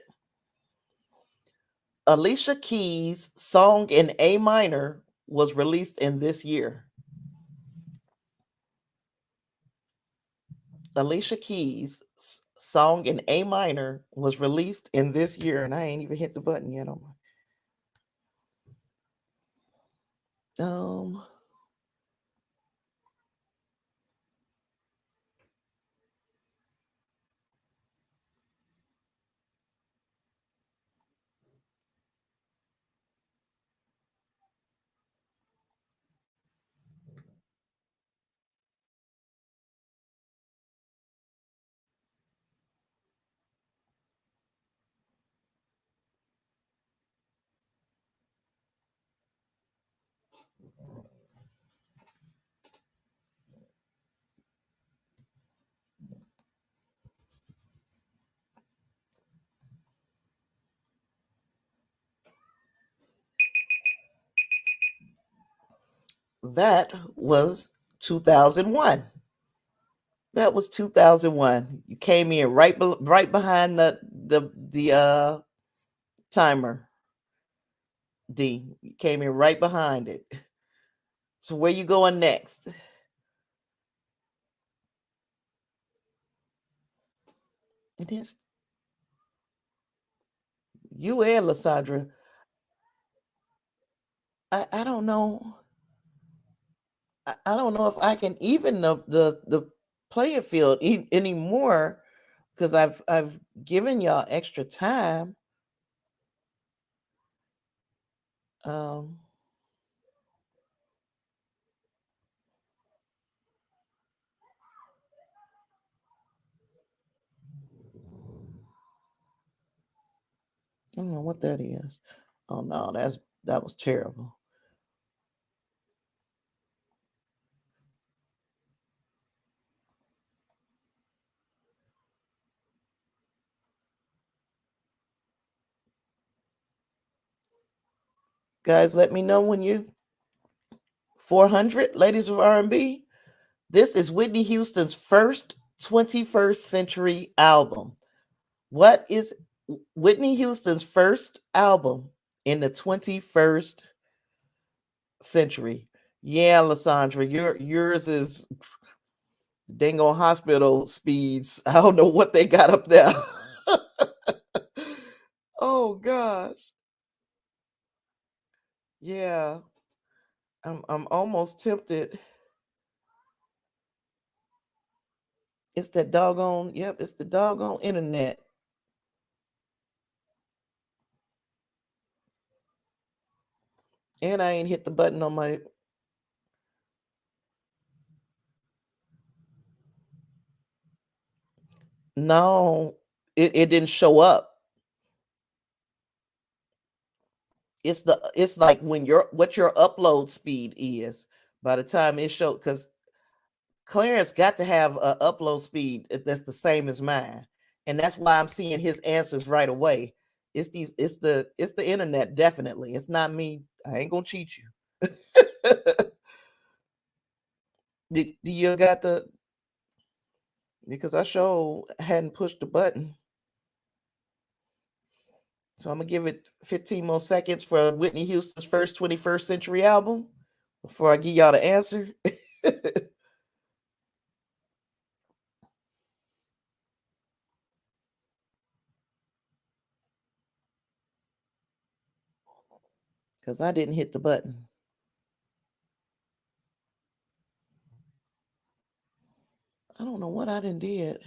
Alicia Keys' song in A minor was released in this year. Alicia Keys' song in A minor was released in this year, and I ain't even hit the button yet on my. That was 2001. That was 2001. You came in right behind the timer. D. You came in right behind it. So where you going next? It is you and Lysandra. I don't know. I don't know if I can even the playing field anymore, because I've given y'all extra time. Um, I don't know what that is. Oh no, that was terrible. Guys, let me know when you 400, ladies of R&B. This is Whitney Houston's first 21st century album. What is Whitney Houston's first album in the 21st century? Yeah, Lysandra, yours is dingo hospital speeds. I don't know what they got up there. Oh gosh. Yeah. I'm almost tempted. It's that doggone, yep, it's the doggone internet. And I ain't hit the button on my. No, it didn't show up. It's like when what your upload speed is by the time it showed, because Clarence got to have a upload speed that's the same as mine, and that's why I'm seeing his answers right away. It's the internet, definitely. It's not me. I ain't gonna cheat you. Do you got the, because I sure hadn't pushed the button. So I'm gonna give it 15 more seconds for Whitney Houston's first 21st century album before I give y'all the answer. Because I didn't hit the button. I don't know what I done did.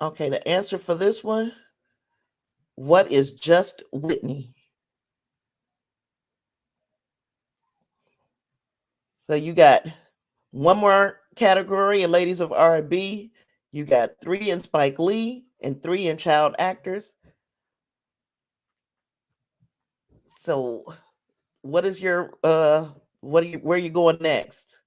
Okay, the answer for this one What is Just Whitney? So you got one more category in ladies of R&B. You got 3 in Spike Lee and 3 in child actors. So what is your where are you going next?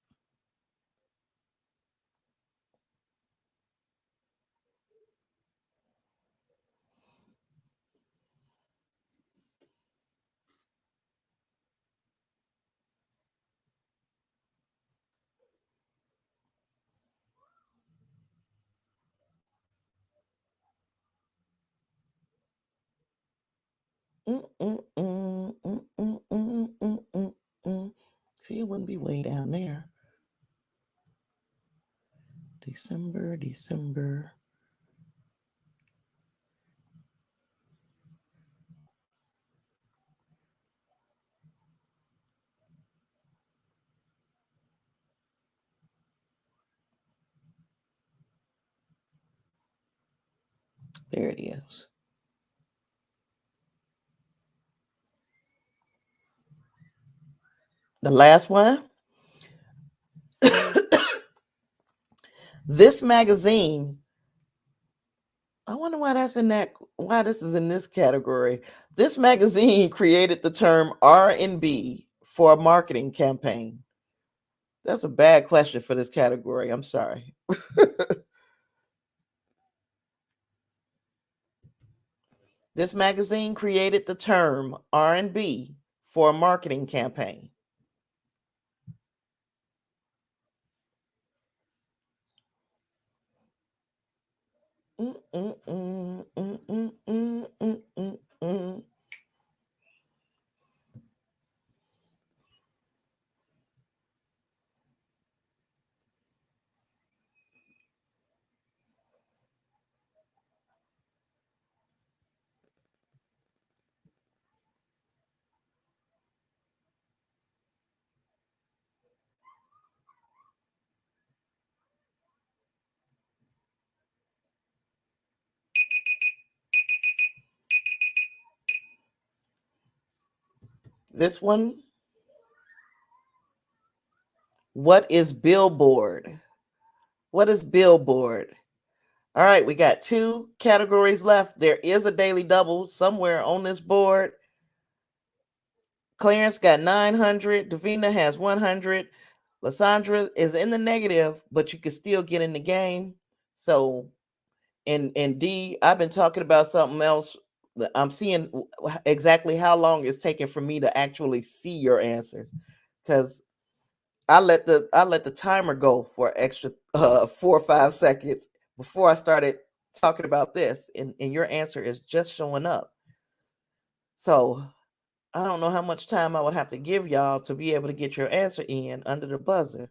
Mm, mm, mm, mm, mm, mm, mm, mm, mm. See, it wouldn't be way down there. December. There it is. The last one. This magazine, I wonder why that's in that why this is in this category. This magazine created the term R&B for a marketing campaign. That's a bad question for this category. I'm sorry. This magazine created the term R&B for a marketing campaign. Mm, mm, mm, mm, mm, mm, mm, mm, mm. This one, what is Billboard? What is Billboard? All right, we got 2 categories left. There is a daily double somewhere on this board. Clarence got 900. Davina has 100. Lysandra is in the negative, but you can still get in the game. So, and D, I've been talking about something else. I'm seeing exactly how long it's taking for me to actually see your answers, because I let the timer go for extra 4 or 5 seconds before I started talking about this, and your answer is just showing up. So I don't know how much time I would have to give y'all to be able to get your answer in under the buzzer.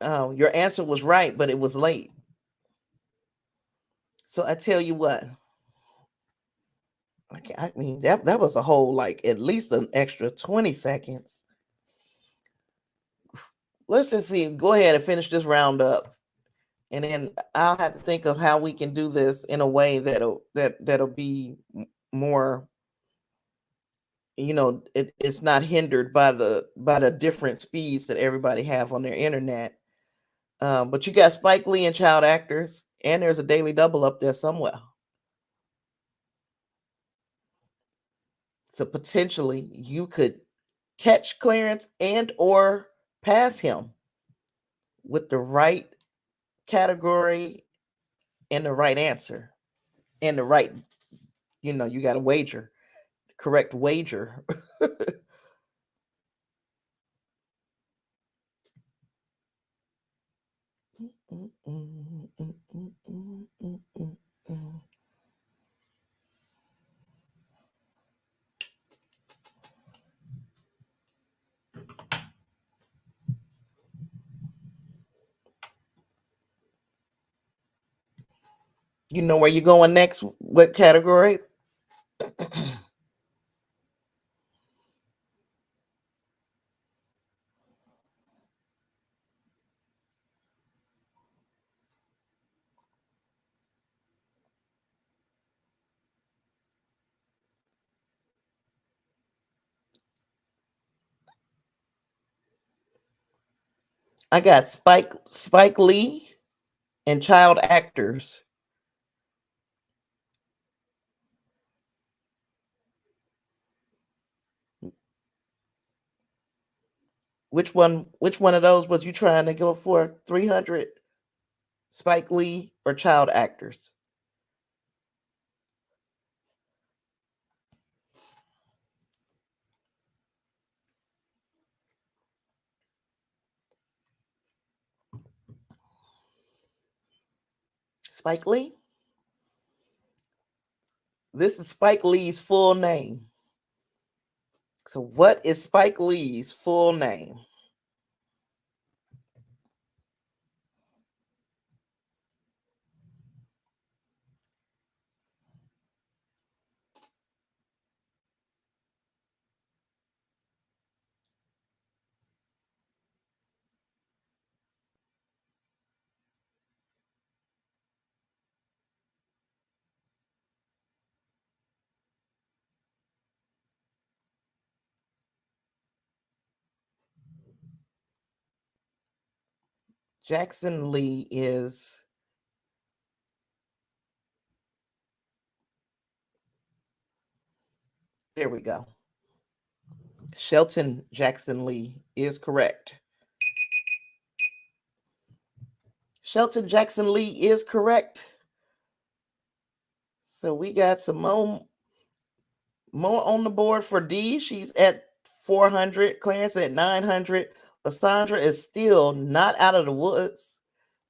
Your answer was right, but it was late. So I tell you what, I mean that was a whole like at least an extra 20 seconds. Let's just see. Go ahead and finish this round up, and then I'll have to think of how we can do this in a way that'll be more. It's not hindered by the different speeds that everybody have on their internet. But you got Spike Lee and child actors, and there's a daily double up there somewhere. So potentially you could catch Clarence and or pass him with the right category and the right answer and the right, you got to wager, correct wager. You know where you're going next? What category? I got Spike Lee and child actors. Which one of those was you trying to go for? 300 Spike Lee or child actors? Spike Lee? This is Spike Lee's full name. So what is Spike Lee's full name? Jackson Lee is there we go. Shelton Jackson Lee is correct. Shelton Jackson Lee is correct. So we got some more on the board for D. She's at 400. Clarence at 900. Lysandra is still not out of the woods.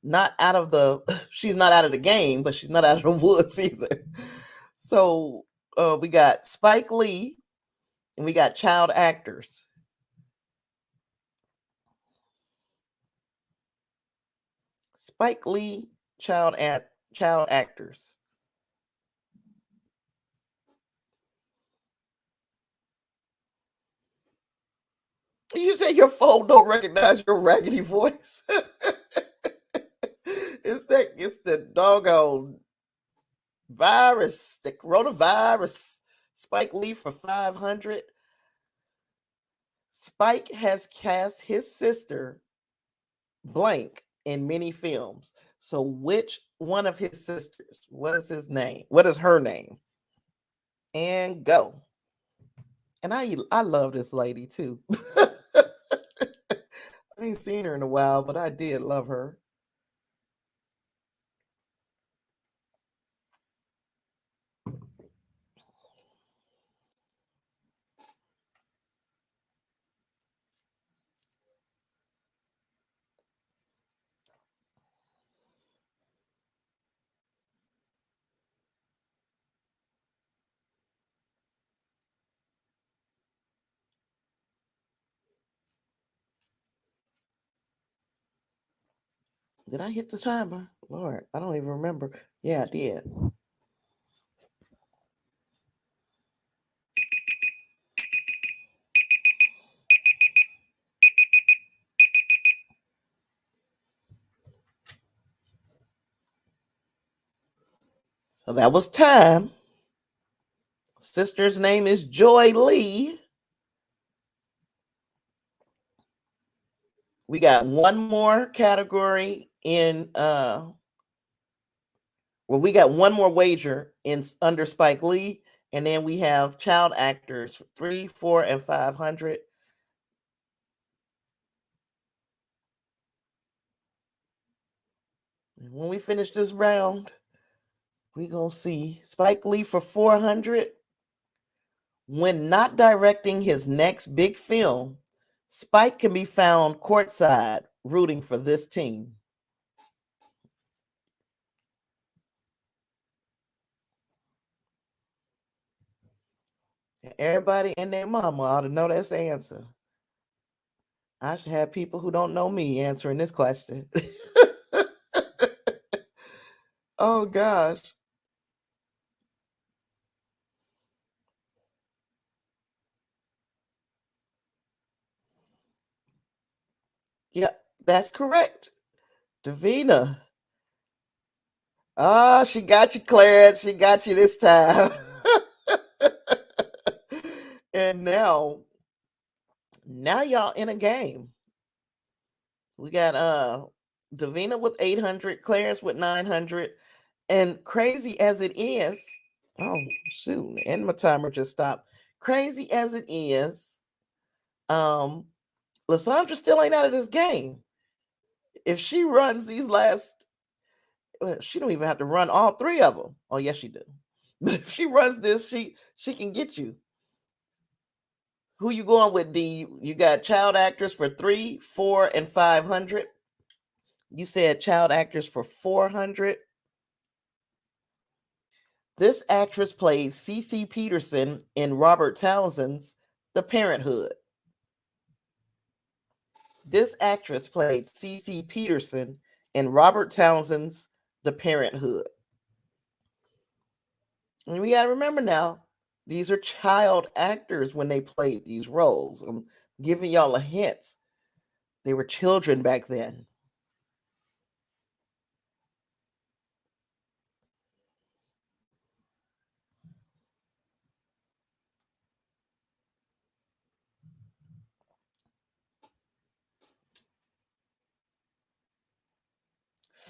Not out of the, she's not out of the game, but she's not out of the woods either. So we got Spike Lee and we got child actors. Spike Lee, child actors. You say your phone don't recognize your raggedy voice. It's the doggone virus, the coronavirus. Spike Lee for 500. Spike has cast his sister blank in many films. So which one of his sisters? What is his name? What is her name? And go. And I love this lady too. I ain't seen her in a while, but I did love her. Did I hit the timer? Lord, I don't even remember. Yeah, I did. So that was time. Sister's name is Joy Lee. We got one more category in we got one more wager in under Spike Lee, and then we have child actors 3, 4, and 500. And when we finish this round, we're gonna see Spike Lee for 400. When not directing his next big film, Spike can be found courtside rooting for this team. Everybody and their mama ought to know this answer. I should have people who don't know me answering this question. Oh gosh. Yeah, that's correct. Davina. Ah, she got you, Clarence. She got you this time. And now y'all in a game. We got Davina with 800, Clarence with 900, and crazy as it is, oh shoot, and my timer just stopped. Crazy as it is, um, Lysandra still ain't out of this game. If she runs these last, well, she don't even have to run all three of them. Oh yes, she do. But if she runs this, she can get you. Who you going with? D? You got child actors for 3, 4, and 500. You said child actors for 400. This actress played Cece Peterson in Robert Townsend's The Parenthood. This actress played Cece Peterson in Robert Townsend's The Parenthood. And we got to remember now, these are child actors when they played these roles. I'm giving y'all a hint. They were children back then.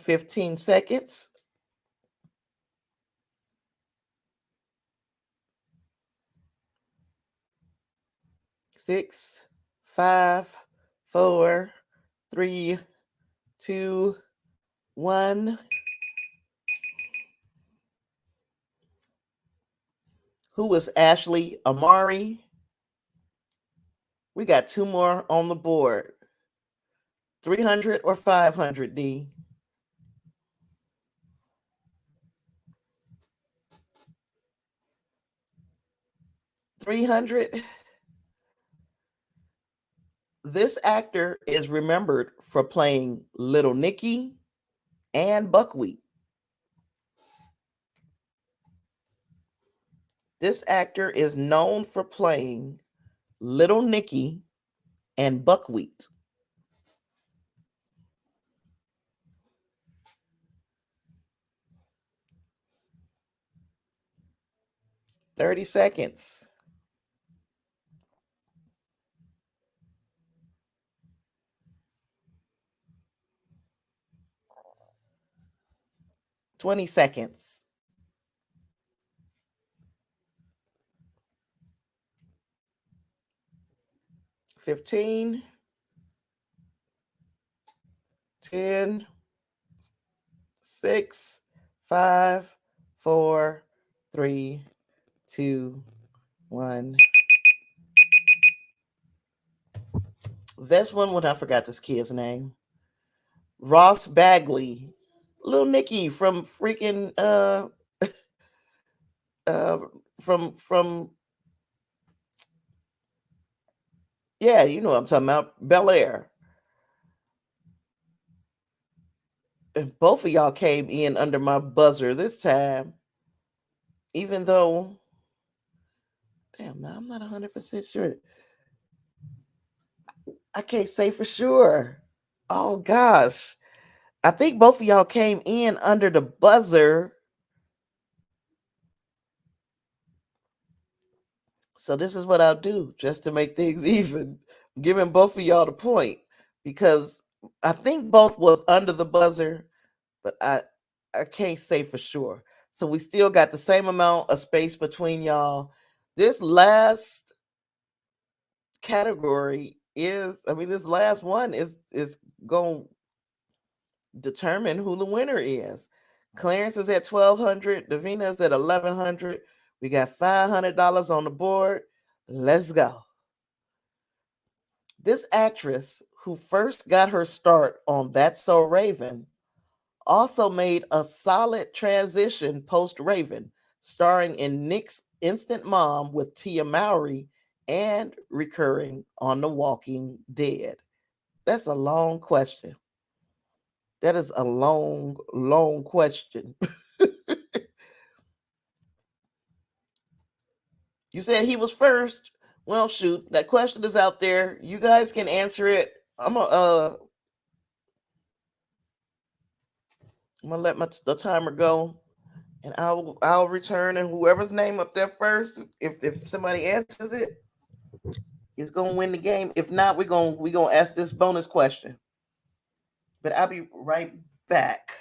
$15 seconds. 6, 5, 4, 3, 2, 1. Who was Ashley Amari? We got 2 more on the board. 300 or 500, D? 300. This actor is remembered for playing Little Nicky and Buckwheat. This actor is known for playing Little Nicky and Buckwheat. $30 seconds. 20 seconds. 15, 10, 6, 5, 4, 3, 2, 1. This one, when I forgot this kid's name. Ross Bagley. Little Nicky from freaking from yeah, you know what I'm talking about, Bel Air. And both of y'all came in under my buzzer this time, even though, damn, now I'm not 100% sure. I can't say for sure. Oh gosh, I think both of y'all came in under the buzzer. So this is what I'll do just to make things even, I'm giving both of y'all the point because I think both was under the buzzer, but I can't say for sure. So we still got the same amount of space between y'all. This last category is, I mean, this last one is going to determine who the winner is. Clarence is at 1,200. Davina is at 1,100. We got $500 on the board. Let's go. This actress who first got her start on That's So Raven also made a solid transition post Raven, starring in Nick's Instant Mom with Tia Mowry and recurring on The Walking Dead. That's a long question. That is a long, long question. You said he was first. Well, shoot, that question is out there. You guys can answer it. I'm gonna let the timer go, and I'll return. And whoever's name up there first, if somebody answers it, is gonna win the game. If not, we're gonna ask this bonus question. But I'll be right back.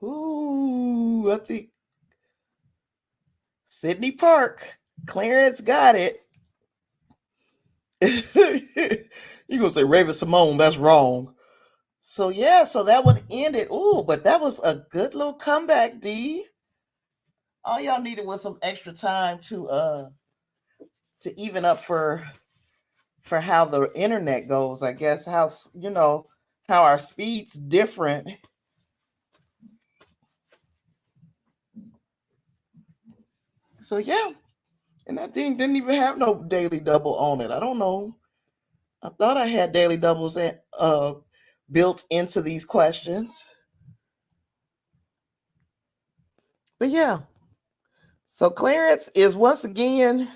Ooh, I think Sydney Park. Clarence got it. You gonna say Raven Simone? That's wrong. So yeah, so that one ended. Ooh, but that was a good little comeback, D. All y'all needed was some extra time to even up for how the internet goes. I guess how how our speed's different. So yeah, and that thing didn't even have no daily double on it. I don't know. I thought I had daily doubles built into these questions. But yeah, so Clarence is once again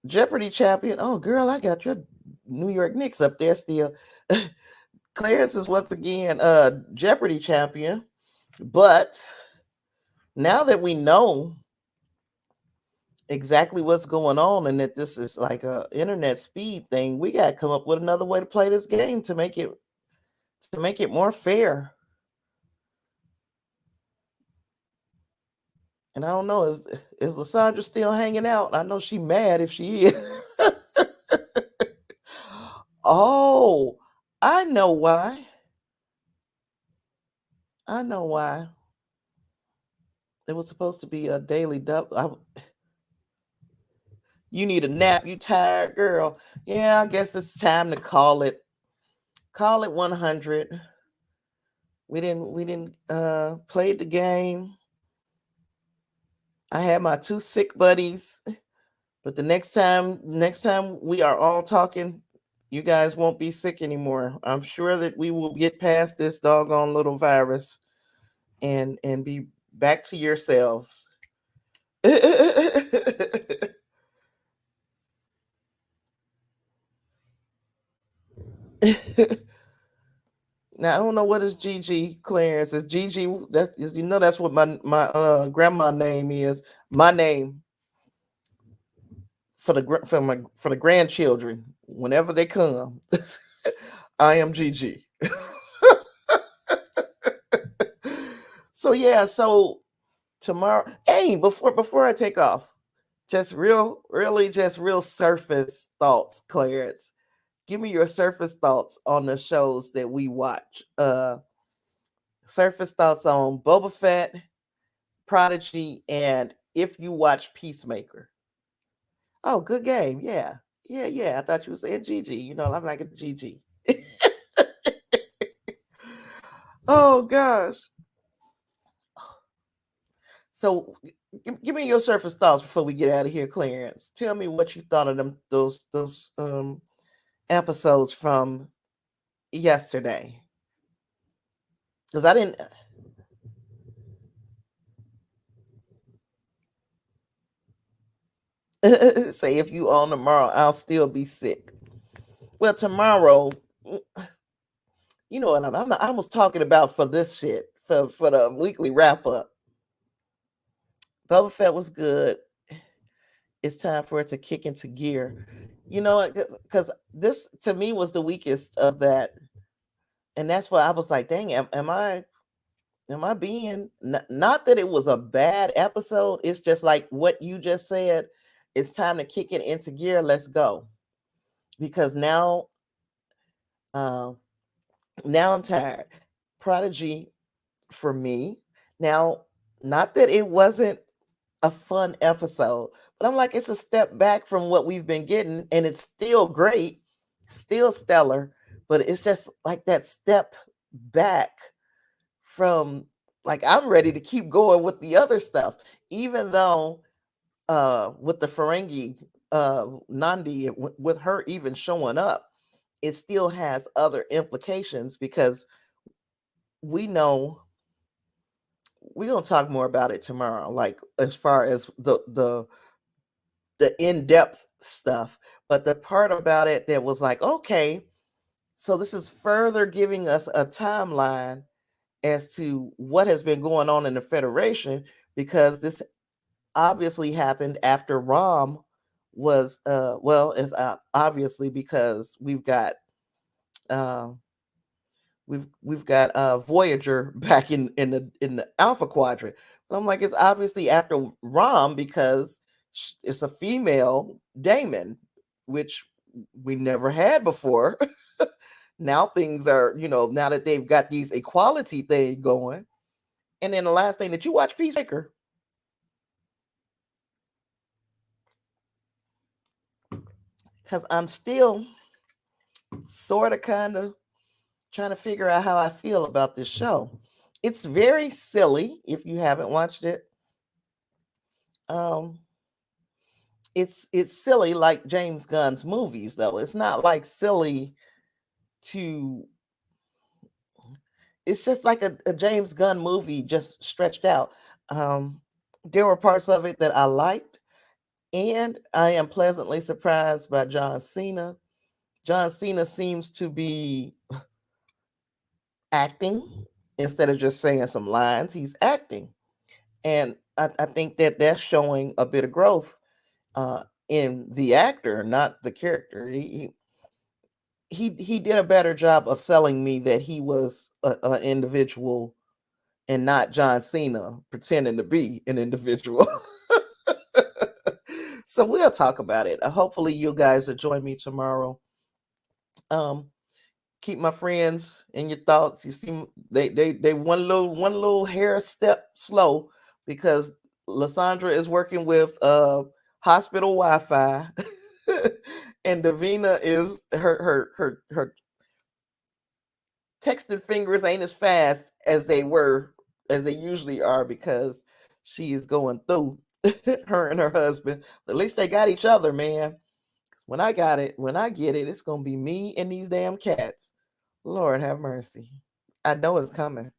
Jeopardy champion. Oh, girl, I got your New York Knicks up there still. Clarence is once again Jeopardy champion. But now that we know exactly what's going on and that this is like a internet speed thing, we got to come up with another way to play this game to make it more fair. And I don't know, is Lysandra still hanging out? I know she mad if she is. Oh, I know why. I know why. It was supposed to be a daily double. You need a nap. You tired, girl. Yeah, I guess it's time to call it. Call it 100. We didn't play the game. I had my two sick buddies, but the next time we are all talking, you guys won't be sick anymore. I'm sure that we will get past this doggone little virus and be back to yourselves. Now I don't know what is Gigi Clarence. Is Gigi that is that's what my grandma name is. My name for the grandchildren whenever they come. I am Gigi. So yeah, so tomorrow. Hey, before I take off, just real surface thoughts, Clarence. Give me your surface thoughts on the shows that we watch. Surface thoughts on Boba Fett, Prodigy, and if you watch Peacemaker. Oh, good game. Yeah. Yeah, yeah. I thought you were saying GG. I'm like a GG. Oh gosh. So give me your surface thoughts before we get out of here, Clarence. Tell me what you thought of those episodes from yesterday. Because I didn't say if you on tomorrow, I'll still be sick. Well, tomorrow, you know what I was talking about for this shit for the weekly wrap up. Boba Fett was good. It's time for it to kick into gear. You know what? Because this to me was the weakest of that, and that's why I was like, "Dang, am I being not that it was a bad episode? It's just like what you just said. It's time to kick it into gear. Let's go. Because now I'm tired. Prodigy, for me, now, not that it wasn't a fun episode, but I'm like, it's a step back from what we've been getting, and it's still great, still stellar, but it's just like that step back from, like, I'm ready to keep going with the other stuff, even though with the Ferengi, Nandi, with her even showing up, it still has other implications, because we know we're gonna talk more about it tomorrow, like as far as the in-depth stuff. But the part about it that was like, okay, so this is further giving us a timeline as to what has been going on in the Federation, because this obviously happened after Rom was well, it's obviously because uh we've got Voyager back in the Alpha Quadrant. But I'm like, it's obviously after Rom, because it's a female Damon, which we never had before. Now things are, now that they've got these equality thing going. And then the last thing, that you watch Peacemaker? Because I'm still sort of kind of trying to figure out how I feel about this show. It's very silly if you haven't watched it. Um, it's silly like James Gunn's movies, though. It's not like silly to. It's just like a James Gunn movie, just stretched out. Um, there were parts of it that I liked, and I am pleasantly surprised by John Cena. John Cena seems to be acting instead of just saying some lines. He's acting, and I think that that's showing a bit of growth in the actor, not the character. He did a better job of selling me that he was an individual and not John Cena pretending to be an individual. So we'll talk about it. Hopefully you guys will join me tomorrow. Um, keep my friends in your thoughts. You see, they one little hair step slow, because Lysandra is working with hospital Wi-Fi, and Davina is her texting fingers ain't as fast as they usually are, because she is going through her and her husband. But at least they got each other, man. When I get it, it's gonna be me and these damn cats. Lord have mercy. I know it's coming.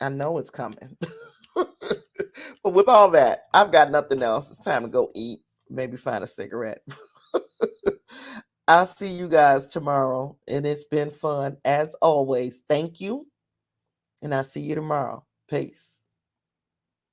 I know it's coming. But with all that, I've got nothing else. It's time to go eat. Maybe find a cigarette. I'll see you guys tomorrow. And it's been fun as always. Thank you. And I'll see you tomorrow. Peace.